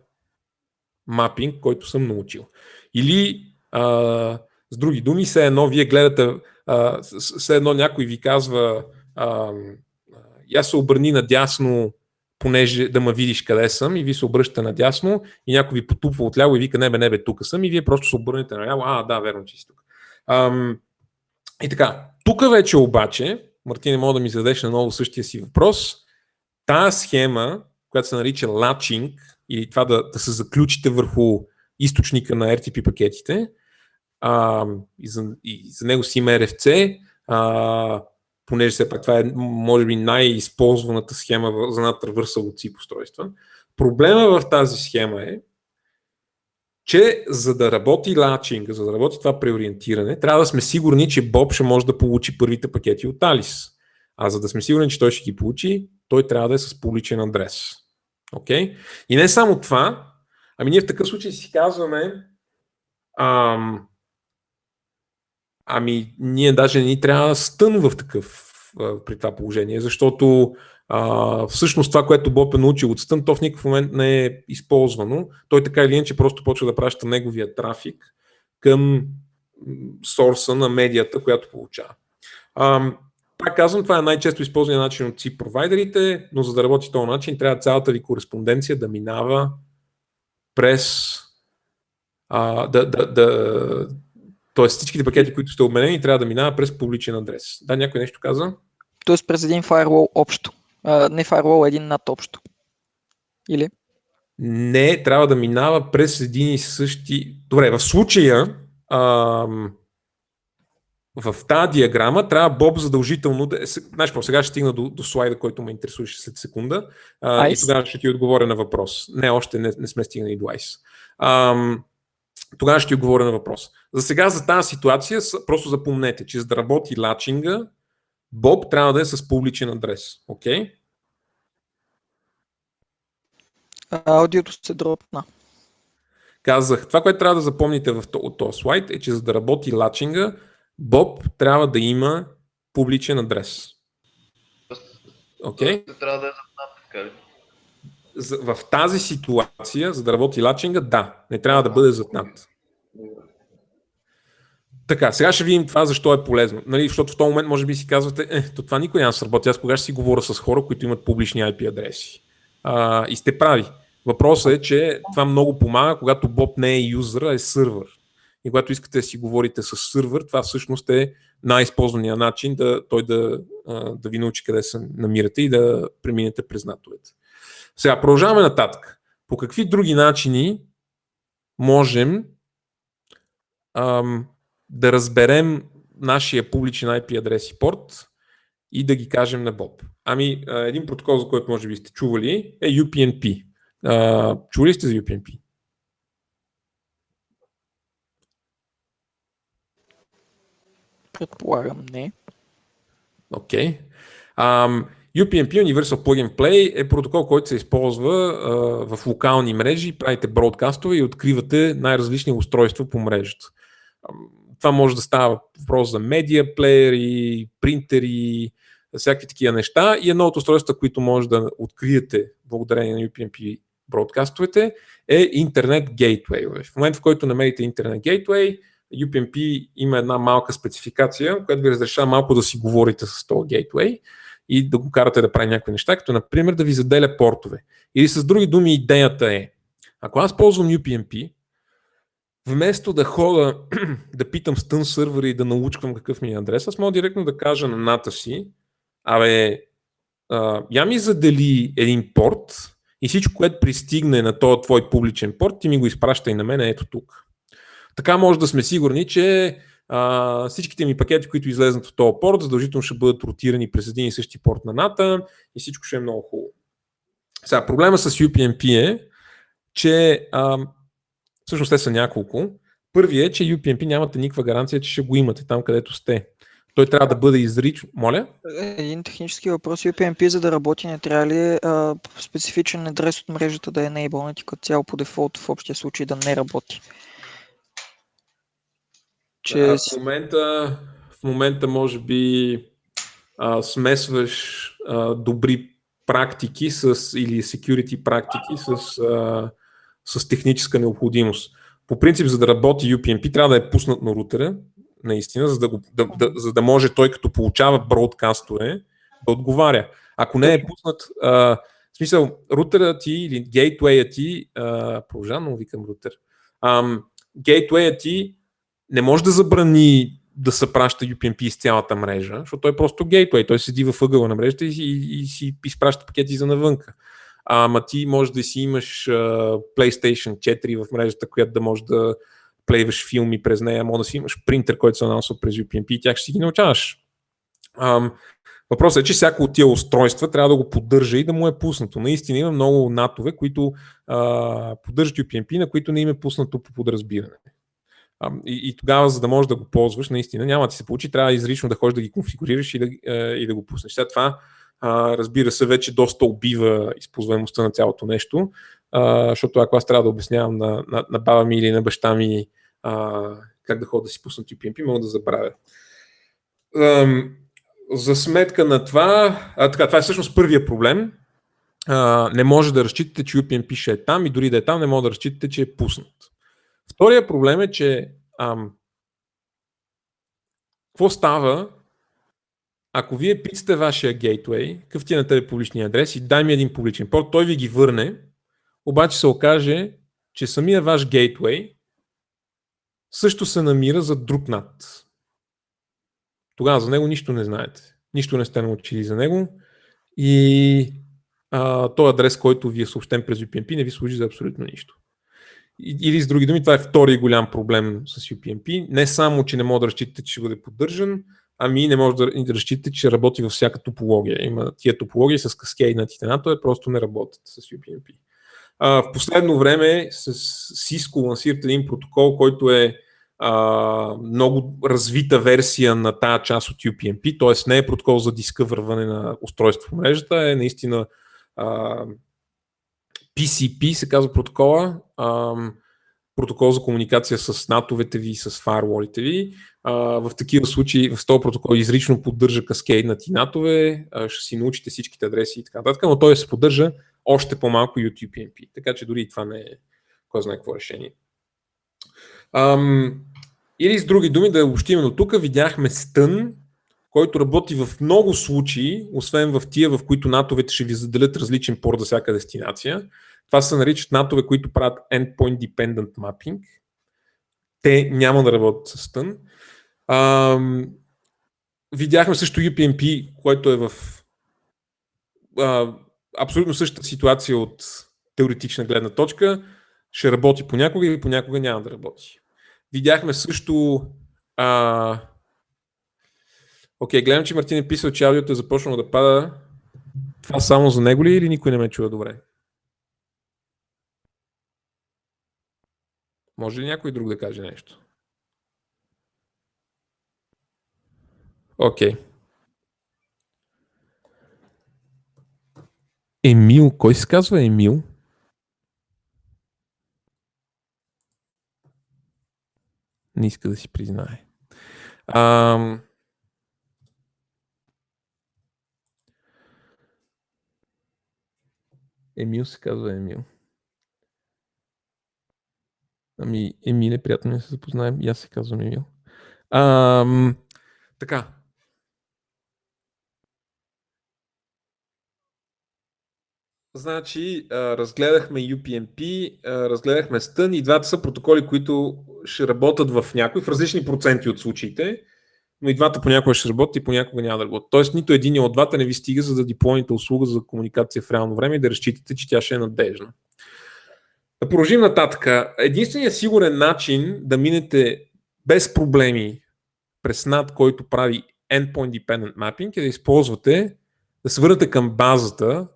мапинг, който съм научил. Или с други думи, все едно вие гледате, все едно някой ви казва я се обърни надясно, понеже да ме видиш къде съм, и вие се обръщате надясно и някой ви потупва отляво и вика не бе, тук съм, и вие просто се обърнете наляво, да, верно, че си тук. И така, тук вече обаче, Мартин, мога да ми зададеш наново същия си въпрос, тази схема, която се нарича latching, или това да се заключите върху източника на RTP пакетите, и за него си има RFC, понеже все пак това е, може би, най-използваната схема за над traversal от SIP устройства. Проблема в тази схема е, че за да работи латчинга, за да работи това преориентиране, трябва да сме сигурни, че Боб ще може да получи първите пакети от Алис. А за да сме сигурни, че той ще ги получи, той трябва да е с публичен адрес. Okay? И не само това, ние в такъв случай си казваме ние даже не трябва да стън в такъв при това положение, защото всъщност това, което Боб е научил от стън, то в никакъв момент не е използвано. Той така или иначе просто почва да праща неговия трафик към сорса на медията, която получава. Пак казвам, това е най-често използвания начин от SIP провайдерите, но за да работи този начин, трябва цялата ви кореспонденция да минава през тоест всичките пакети, които сте обменени, трябва да минава през публичен адрес. Да, някой нещо каза? Тоест през един firewall общо. Не firewall, един над общо. Или? Не, трябва да минава през един и същи... Добре, в случая в тази диаграма трябва Боб задължително да... Знаеш какво, сега ще стигна до слайда, който ме интересуваше след секунда и тогава ще ти отговоря на въпрос. Не, още не сме стигнали до ICE. Тогава ще ти отговоря на въпрос. За сега, за тази ситуация, просто запомнете, че за да работи латчинга, Боб трябва да е с публичен адрес. Окей? Аудиото се дропна. Казах, това, което трябва да запомните от този слайд е, че за да работи латчинга, Боб трябва да има публичен адрес. Окей? Трябва да е така ли? В тази ситуация, за да работи латчинга, да, не трябва да бъде зад над. Така, сега ще видим това защо е полезно. Нали, защото в този момент може би си казвате, това никой няма да сработи. Аз кога ще си говоря с хора, които имат публични IP адреси. И сте прави. Въпросът е, че това много помага, когато Боб не е юзър, а е сървър. И когато искате да си говорите с сървър, това всъщност е най-използвания начин той да ви научи къде се намирате и да преминете през натовете. Сега продължаваме нататък. По какви други начини можем да разберем нашия публичен IP адрес и порт и да ги кажем на Боб? Един протокол, за който може би сте чували, е UPnP. Чували сте за UPnP? Предполагам, не. Окей. UPnP, Universal Plug and Play, е протокол, който се използва в локални мрежи, правите бродкастове и откривате най-различни устройства по мрежата. Това може да става въпрос за медиа плеери, принтери, всякакви такива неща. И едно от устройствата, които може да откриете благодарение на UPnP бродкастовете, е интернет гейтвей. В момента, в който намерите интернет гейтвей, UPnP има една малка спецификация, която ви разрешава малко да си говорите с този гейтвей и да го карате да прави някакви неща, като например да ви заделя портове. Или с други думи, идеята е, ако аз ползвам UPnP, вместо да хода да питам стън сървъра и да научквам какъв ми е адрес, аз мога директно да кажа на ната си, я ми задели един порт и всичко, което пристигне на този твой публичен порт, ти ми го изпраща и на мен ето тук. Така може да сме сигурни, че всичките ми пакети, които излезнат от този порт, задължително ще бъдат ротирани през един и същи порт на ната и всичко ще е много хубаво. Сега, проблема с UPnP е, че всъщност те са няколко. Първият е, че UPnP нямате никаква гаранция, че ще го имате там, където сте. Той трябва да бъде изрично. Моля? Един технически въпрос. UPnP, за да работи, не трябва ли специфичен адрес от мрежата да е enable, като цяло по дефолт в общия случай да не работи? В момента може би смесваш добри практики или security практики с техническа необходимост. По принцип, за да работи UPnP, трябва да е пуснат на рутера, наистина, за да може той, като получава бродкастове, да отговаря. Ако не е пуснат, в смисъл, рутера ти или гейтвея ти, продължавам, викам рутер, гейтвея ти не може да забрани да се праща UPnP из цялата мрежа, защото той е просто гейтвей, той седи във ъгъла на мрежата и си изпраща пакети за навънка. Ама ти може да си имаш PlayStation 4 в мрежата, която да може да плейваш филми през нея, може да си имаш принтер, който се анонсва през UPnP и тях ще си ги научаваш. Въпросът е, че всяко от тия устройства трябва да го поддържа и да му е пуснато. Наистина има много натове, които поддържат UPnP, на които не им е пуснато по подразбиране. И тогава, за да можеш да го ползваш, наистина няма да ти се получи, трябва изрично да ходиш да ги конфигурираш и да го пуснеш. След това, разбира се, вече доста убива използваемостта на цялото нещо, защото ако аз трябва да обяснявам на баба ми или на баща ми как да ходя да си пуснат UPnP, мога да забравя. За сметка на това, това е всъщност първия проблем. Не може да разчитате, че UPnP ще е там и дори да е там, не може да разчитате, че е пуснат. Втория проблем е, че какво става, ако вие питате вашия гейтвей, какъв ти е на тебе публичния адрес и дай ми един публичен порт, той ви ги върне, обаче се окаже, че самия ваш гейтвей също се намира за друг NAT. Тогава за него нищо не знаете. Нищо не сте научили за него и този адрес, който ви е съобщен през UPnP, не ви служи за абсолютно нищо. Или с други думи, това е втори голям проблем с UPnP. Не само, че не може да разчитате, че ще бъде поддържан, ами не може да разчитате, че работи във всяка топология. Има тия топологии с каскейднатите натове, просто не работят с UPnP. В последно време с Cisco лансират един протокол, който е много развита версия на тази част от UPnP, т.е. не е протокол за дискъвърване на устройство в мрежата, е наистина PCP се казва протокола, протокол за комуникация с натовете ви и с фаерволите ви. В такива случаи в този протокол изрично поддържа каскейднати натове, ще си научите всичките адреси и така нататък, но той се поддържа още по-малко и от UPnP, така че дори и това не е кой знае какво решение. Или с други думи, да обобщим до тук, видяхме стън, който работи в много случаи, освен в тия, в които натовете ще ви заделят различен порт за всяка дестинация. Това се наричат натове, които правят Endpoint Dependent Mapping. Те няма да работят с стън. Видяхме също UPnP, който е в абсолютно същата ситуация от теоретична гледна точка. Ще работи понякога и понякога няма да работи. Видяхме също Окей, гледам, че Мартин е писал, че аудиото е започнало да пада. Това само за него ли или никой не ме чува добре? Може ли някой друг да каже нещо? Окей. Емил. Кой се казва Емил? Не иска да си признае. Емил се казва Емил. Ами, Емил е приятно да се запознаем. И аз се казвам Емил. Така. Значи, разгледахме UPnP, разгледахме Stun и двата са протоколи, които ще работят в различни проценти от случаите, но и двата понякога ще работят и понякога няма да работят. Тоест, нито един от двата не ви стига, за да дипломните услуга за комуникация в реално време и да разчитате, че тя ще е надежна. Да продължим нататък. Единственият сигурен начин да минете без проблеми през NAT, който прави Endpoint Dependent Mapping, е да използвате, да се върнете към базата,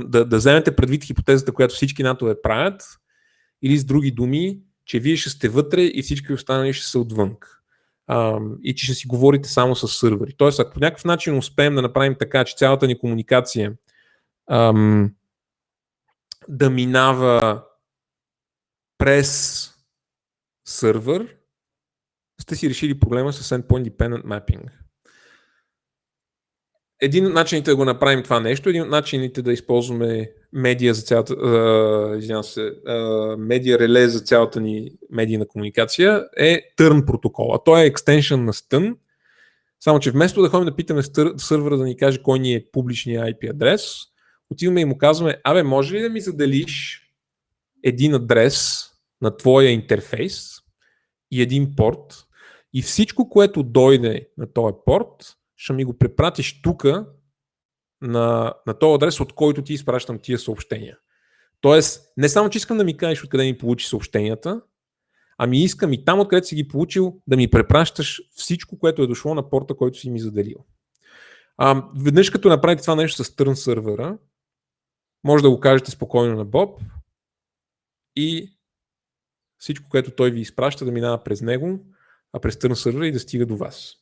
да вземете предвид хипотезата, която всички натове правят, или с други думи, че вие ще сте вътре и всички останали ще са отвън. И че ще си говорите само с сървъри. Тоест, ако по някакъв начин успеем да направим така, че цялата ни комуникация да минава през сървър, сте си решили проблема с Endpoint Dependent Mapping. Един от начините да го направим това нещо, един от начините да използваме медиа за цялата, медиа реле за цялата ни медийна комуникация е Turn протокола. Той е екстеншън на Stun, само че вместо да ходим да питаме сървъра да ни каже кой ни е публичния IP адрес, отиваме и му казваме, може ли да ми заделиш един адрес на твоя интерфейс и един порт и всичко, което дойде на този порт, ще ми го препратиш тук на този адрес, от който ти изпращам тия съобщения. Тоест, не само, че искам да ми кажеш откъде ми получи съобщенията, ами искам и там, откъдето си ги получил, да ми препращаш всичко, което е дошло на порта, който си ми заделил. Веднъж като направите това нещо с Turn сервера, може да го кажете спокойно на Боб и всичко, което той ви изпраща, да минава през него, а през Turn сервера и да стига до вас.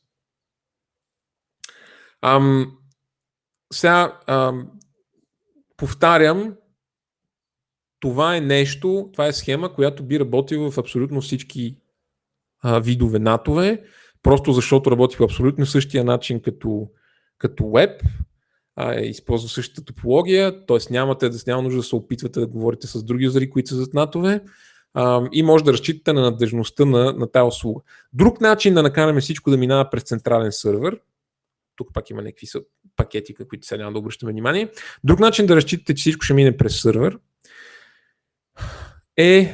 Сега повтарям, това е схема, която би работила в абсолютно всички видове натове, просто защото работи по абсолютно същия начин като веб, използва същата топология, т.е. няма нужда да се опитвате да говорите с други юзери, които са зад натове, и може да разчитате на надежността на тази услуга. Друг начин да накараме всичко да минава през централен сървър, тук пак има някакви пакети, които сега няма да обръщаме внимание. Друг начин да разчитате, че всичко ще мине през сървър е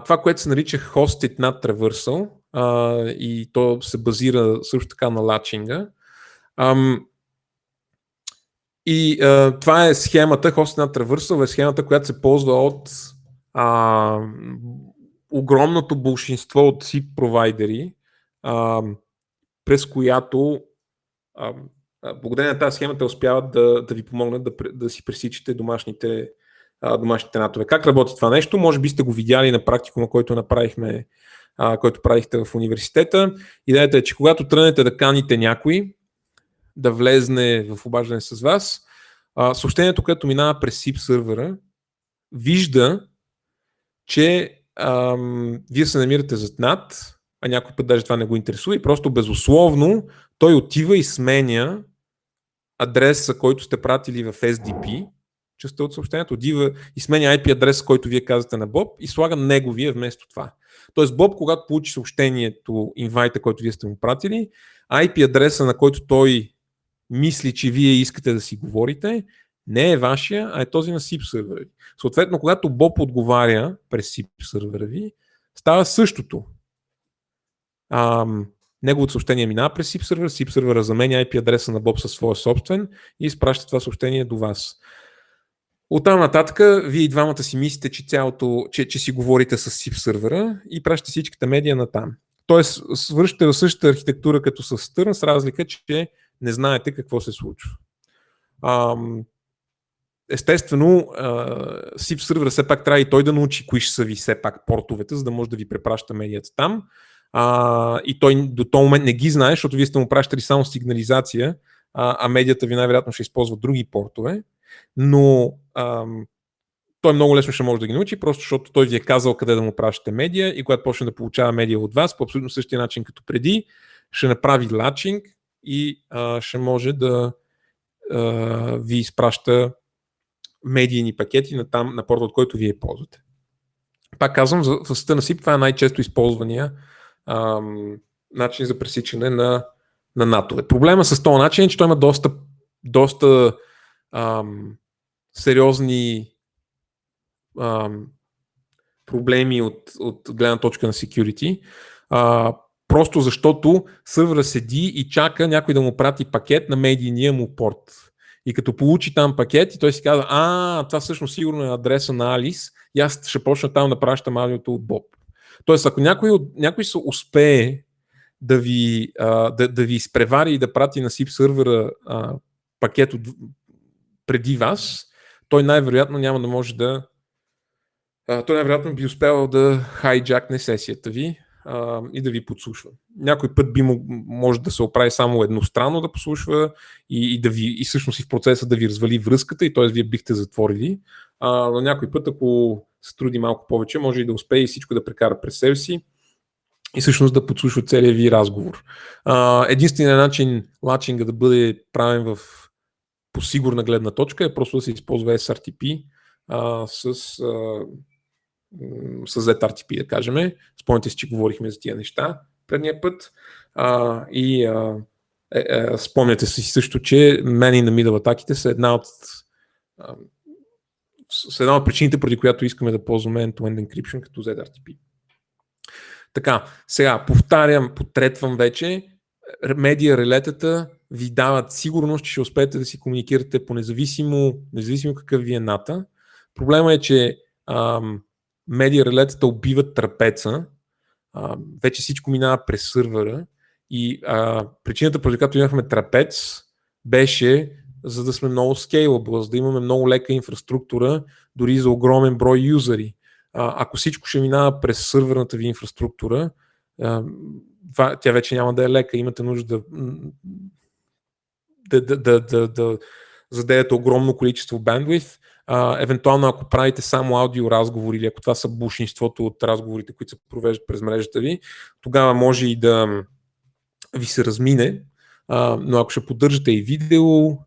това, което се нарича Hosted NAT Traversal, и то се базира също така на лачинга. Това е схемата, Hosted NAT Traversal е схемата, която се ползва от огромното большинство от SIP провайдери, през която благодарение на тази схема те успяват да ви помогнат да си пресичате домашните натове. Как работи това нещо? Може би сте го видяли на практикума, който правихте в университета. Идеята е, че когато тръгнете да каните някой да влезне в обаждане с вас, съобщението, което минава през SIP сървъра, вижда, че вие се намирате зад NAT, а някой път даже това не го интересува и просто безусловно той отива и сменя адреса, който сте пратили в SDP, частта от съобщението, отива и сменя IP адреса, който вие казвате на Боб и слага неговия вместо това. Тоест Боб, когато получи съобщението, инвайта, който вие сте му пратили, IP адреса, на който той мисли, че вие искате да си говорите, не е вашия, а е този на SIP сървъра ви. Съответно, когато Боб отговаря през SIP сървъра ви, става същото. Неговото съобщение минава през SIP сървъра заменя IP адреса на Боб със своя собствен и изпраща това съобщение до вас. Оттам нататък вие и двамата си мислите, че си говорите с SIP сървъра и пращате всичката медия натам. Тоест, свършите в същата архитектура като с Turn, с разлика, че не знаете какво се случва. Естествено, SIP сървъра все пак трябва и той да научи кои ще са ви все пак портовете, за да може да ви препраща медията там. И той до този момент не ги знае, защото вие сте му пращали само сигнализация, а медията ви най-вероятно ще използва други портове, но той много лесно ще може да ги научи, просто защото той ви е казал къде да му пращате медия и когато почне да получава медия от вас, по абсолютно същия начин като преди, ще направи лачинг и ще може да ви изпраща медийни пакети на порта, от който вие ползвате. Пак казвам, в света на SIP това е най-често използвания начин за пресичане на натове. Проблема с този начин е, че той има доста сериозни проблеми от гледна точка на security. Просто защото сървъра седи и чака някой да му прати пакет на медийния му порт. И като получи там пакет и той си казва, това всъщност сигурно е адреса на Алис и аз ще почна там да пращам аудиото от Боб. Тоест, ако някой се успее да ви изпревари и да прати на SIP сървъра пакет преди вас, той най-вероятно няма да може да той най-вероятно би успявал да хайджакне сесията ви и да ви подслушва. Някой път може да се оправи само едностранно да послушва и всъщност и в процеса да ви развали връзката и т.е. вие бихте затворили. Но някой път, ако се труди малко повече, може и да успее и всичко да прекара през себе си и всъщност да подслушва целия ви разговор. Единственият начин лачинга да бъде правен по сигурна гледна точка е просто да се използва SRTP с ZRTP, да кажем. Спомняте си, че говорихме за тия неща предния път. Спомняте си също, че Man in the Middle атаките са една от причините, преди която искаме да ползваме end-to-end encryption като ZRTP. Така, сега повтарям, потретвам вече, медиа релетата ви дават сигурност, че ще успеете да си комуникирате по независимо какъв ви е ната. Проблема е, че медиа релетата убиват трапеца, вече всичко минава през сървъра и причината, поради която имахме трапец, беше за да сме много scalable, за да имаме много лека инфраструктура, дори за огромен брой юзери. Ако всичко ще минава през сървърната ви инфраструктура, тя вече няма да е лека, имате нужда да заделяте огромно количество bandwidth. Евентуално, ако правите само аудиоразговори или ако това са бушинството от разговорите, които се провеждат през мрежата ви, тогава може и да ви се размине, но ако ще поддържате и видео,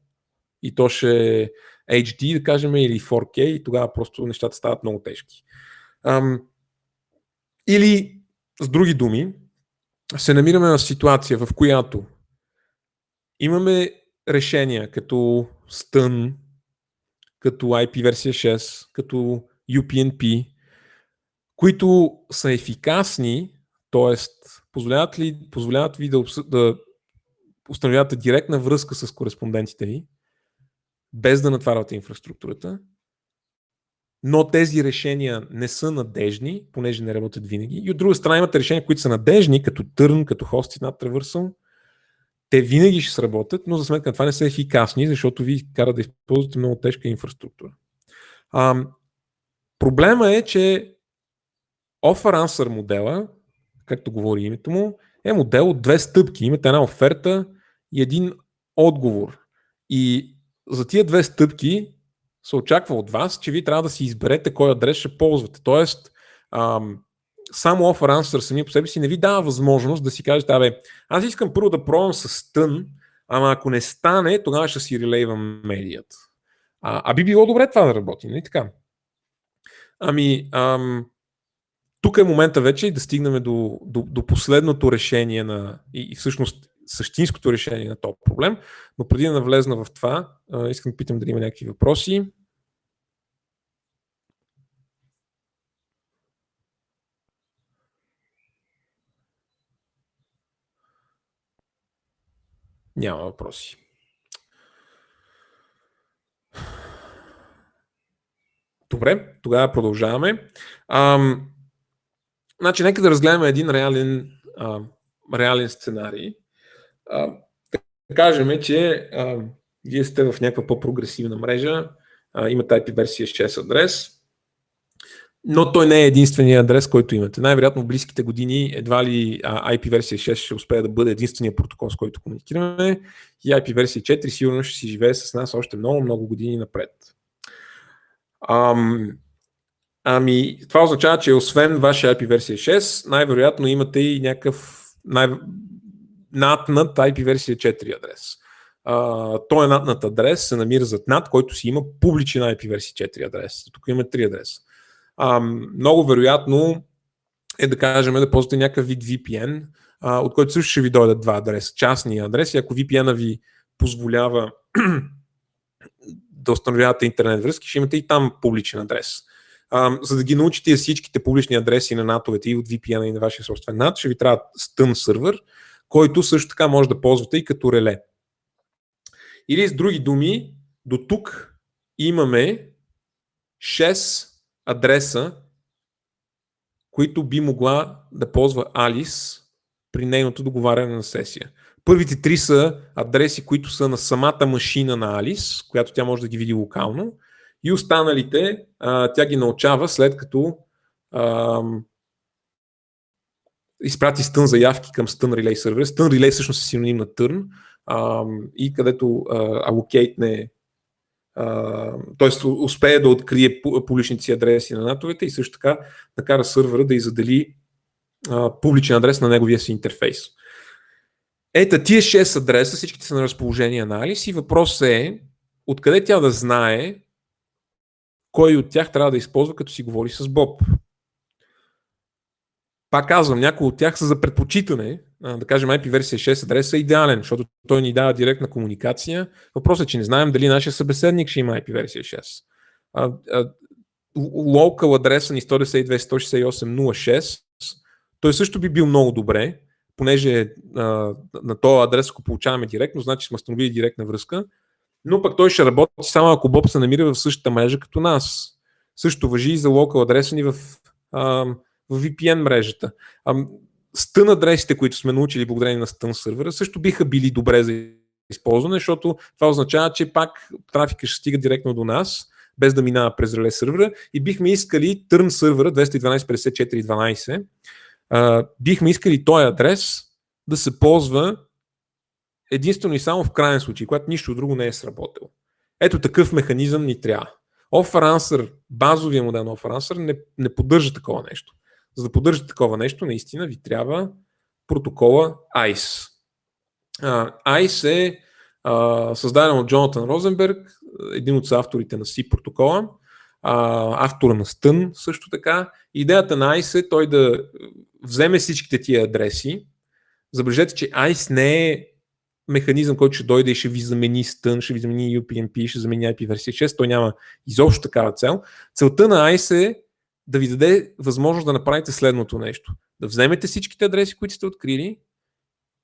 и то ще е HD, да кажем, или 4K, тогава просто нещата стават много тежки. Или, с други думи, се намираме в ситуация, в която имаме решения като Stun, като IP версия 6, като UPnP, които са ефикасни, т.е. позволяват ви да установявате директна връзка с кореспондентите ви, без да натварвате инфраструктурата, но тези решения не са надежни, понеже не работят винаги. И от друга страна имате решения, които са надежни, като Turn, като Hosted над Traversal. Те винаги ще сработят, но за сметка на това не са ефикасни, защото ви кара да използвате много тежка инфраструктура. Проблема е, че Offer Answer модела, както говори името му, е модел от две стъпки. Имате една оферта и един отговор. И за тия две стъпки се очаква от вас, че ви трябва да си изберете кой адрес ще ползвате. Тоест, само Offer Answer сами по себе си не ви дава възможност да си кажете, аз искам първо да пробвам с Stun, ама ако не стане, тогава ще си релейвам медията. Би било добре това да работи, нали така? Тук е момента вече и да стигнем до последното решение и всъщност същинското решение на този проблем, но преди да навлезна в това, искам да питам дали има някакви въпроси. Няма въпроси. Добре, тогава продължаваме. Значи, нека да разгледаме един реален сценарий. Да кажем, че вие сте в някаква по-прогресивна мрежа, имате IP версия 6 адрес, Но той не е единствения адрес, който имате. Най-вероятно в близките години едва ли IP версия 6 ще успее да бъде единствения протокол, с който комуникираме, и IP версия 4 сигурно ще си живее с нас още много години напред. Това означава, че освен вашия IP версия 6, най-вероятно имате и някакъв над IP версия 4 адрес. Той над адрес се намира зад над, който си има публичен IP версия 4 адрес. Тук има 3 адреса. Много вероятно е да кажем да ползвате някакъв вид VPN, от който също ще ви дойдат два адреса. Частния адрес, и ако VPN-а ви позволява да установявате интернет връзки, ще имате и там публичен адрес. За да ги научите всичките публични адреси на натовете и от VPN-а и на вашия собствен NAT, ще ви трябва стън сервер, който също така може да ползвате и като реле. Или с други думи, до тук имаме 6 адреса, които би могла да ползва Алис при нейното договаряне на сесия. Първите 3 са адреси, които са на самата машина на Алис, която тя може да ги види локално, и останалите тя ги научава след като изпрати стън заявки към стън релей сервер. Стън релей всъщност е синоним на търн, и където allocate т.е. успее да открие публичните си адреси на натовете и също така накара сървъра да издели публичен адрес на неговия си интерфейс. Ето тия 6 адреса, всичките са на разположение на Алис, и въпросът е откъде тя да знае кой от тях трябва да използва, като си говори с Боб. Пак казвам, някои от тях са за предпочитане, да кажем IP версия 6 адреса е идеален, защото той ни дава директна комуникация. Въпросът е, че не знаем дали нашия събеседник ще има IP версия 6. Local адреса ни 192.168.06, той също би бил много добре, понеже на този адрес, ако получаваме директно, значи сме установили директна връзка, но пък той ще работи само ако Боб се намира в същата мрежа като нас. Също важи и за local адреса ни в VPN мрежата. Стън адресите, които сме научили благодарение на стън сервера, също биха били добре за използване, защото това означава, че пак трафика ще стига директно до нас, без да минава през реле сервера, и бихме искали търн сервера 212.54.12, бихме искали този адрес да се ползва единствено и само в крайен случай, когато нищо друго не е сработило. Ето такъв механизъм ни трябва. Offer Answer, базовия модел на Offer Answer не поддържа такова нещо. За да поддържате такова нещо, наистина ви трябва протокола ICE. ICE е създаден от Джонатан Розенберг, един от авторите на C протокола, автора на Stun също така. Идеята на ICE е той да вземе всичките тия адреси. Забележете, че ICE не е механизъм, който ще дойде и ще ви замени Stun, ще ви замени UPnP, ще замени IP версия 6. Той няма изобщо такава цел. Целта на ICE е да ви даде възможност да направите следното нещо. Да вземете всичките адреси, които сте открили,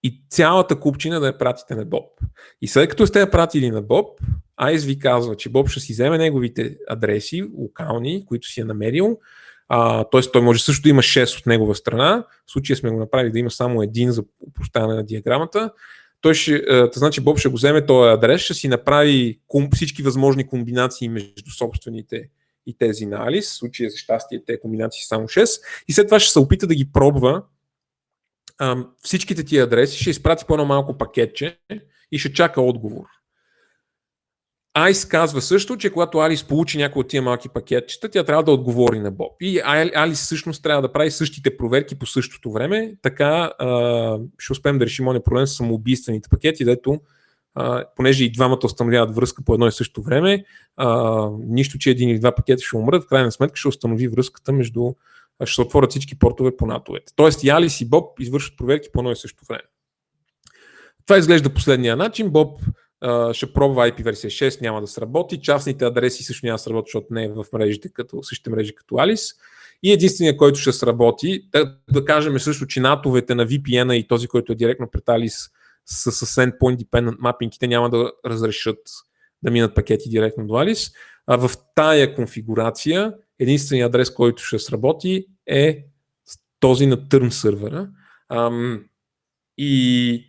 и цялата купчина да я пратите на Боб. И след като сте я пратили на Боб, ICE ви казва, че Боб ще си вземе неговите адреси, локални, които си е намерил. Т.е. той може също да има 6 от негова страна. В случая сме го направили да има само един за упростяване на диаграмата. Значи Боб ще го вземе този адрес, ще си направи всички възможни комбинации между собствените и тези на Алис. В случая за щастие те комбинации са само 6. И след това ще се опита да ги пробва всичките тия адреси, ще изпрати по едно малко пакетче и ще чака отговор. ICE казва също, че когато Алис получи някои от тия малки пакетчета, тя трябва да отговори на Боб. И Алис всъщност трябва да прави същите проверки по същото време, така ще успеем да решим ония проблем с самоубийствените пакети, дето понеже и двамата установяват връзка по едно и също време, нищо, че един или два пакета ще умрат, в крайна сметка ще установи връзката между, ще се отворят всички портове по натовете. Тоест и Алис и Боб извършват проверки по едно и също време. Това изглежда последния начин. Боб ще пробва IP версия 6, няма да сработи. Частните адреси също няма да сработи, защото не е в мрежите, същите мрежи като Алис. И единственият, който ще сработи, да кажем също, че натовете на VPN-а и този, който е директно пред Алис с Endpoint Dependent Mapping, те няма да разрешат да минат пакети директно до Алис. В тая конфигурация единственият адрес, който ще сработи, е този на Turn сервера. И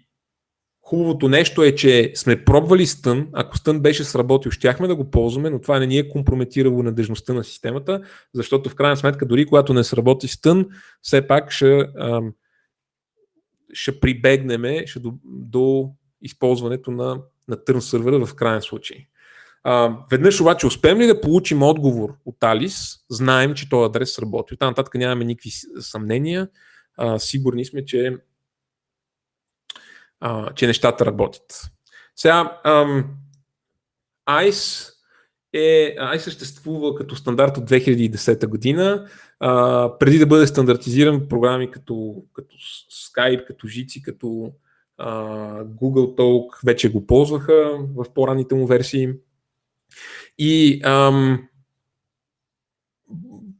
Хубавото нещо е, че сме пробвали Stun. Ако Stun беше сработил, щяхме да го ползваме, но това не ни е компрометирало надежността на системата, защото в крайна сметка, дори когато не сработи Stun, все пак ще прибегнем до използването на Turn сервера в крайен случай. Веднъж обаче успеем ли да получим отговор от Алис, знаем, че този адрес работи. Оттам нататък нямаме никакви съмнения. Сигурни сме, че нещата работят. Сега, ICE съществува като стандарт от 2010 година. Преди да бъде стандартизиран, програми като Skype, като Jitsi, като Google Talk вече го ползваха в по-ранните му версии. И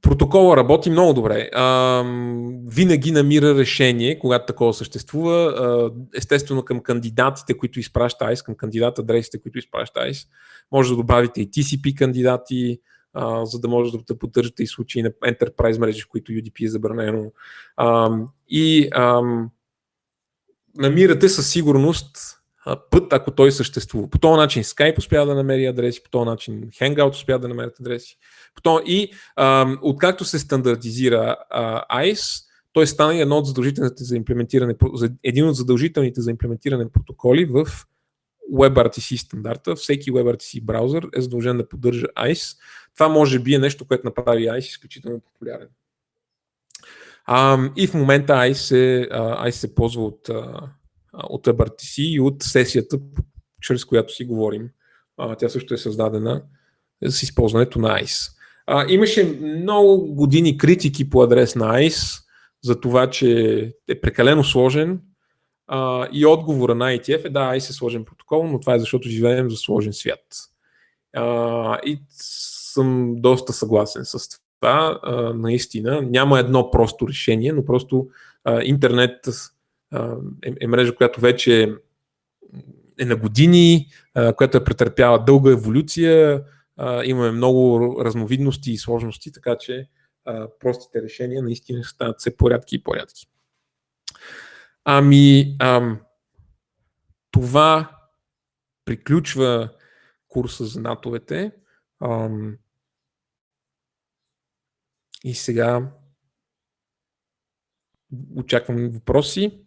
протокола работи много добре. Винаги намира решение, когато такова съществува. Естествено към кандидатите, които изпраща ICE, към кандидат адресите, които изпраща ICE, може да добавите и TCP кандидати, за да може да поддържате и случаи на Enterprise мрежи, в които UDP е забранено. Намирате със сигурност път, ако той съществува. По този начин Skype успя да намери адреси, по този начин Hangout успя да намерят адреси. Откакто се стандартизира ICE, той стана един от задължителните за имплементиране протоколи в WebRTC стандарта. Всеки WebRTC браузър е задължен да поддържа ICE. Това може би е нещо, което направи ICE изключително популярен. И в момента ICE се ползва от WebRTC и от сесията, чрез която си говорим. Тя също е създадена с използването на ICE. Имаше много години критики по адрес на ICE за това, че е прекалено сложен, и отговора на IETF е да, ICE е сложен протокол, но това е защото живеем за сложен свят. И съм доста съгласен с това. Наистина няма едно просто решение, но просто интернет е мрежа, която вече е на години, която е претърпяла дълга еволюция, имаме много разновидности и сложности, така че простите решения наистина стават все по-рядки и по-рядки. Това приключва курса за натовете. И сега очаквам въпроси.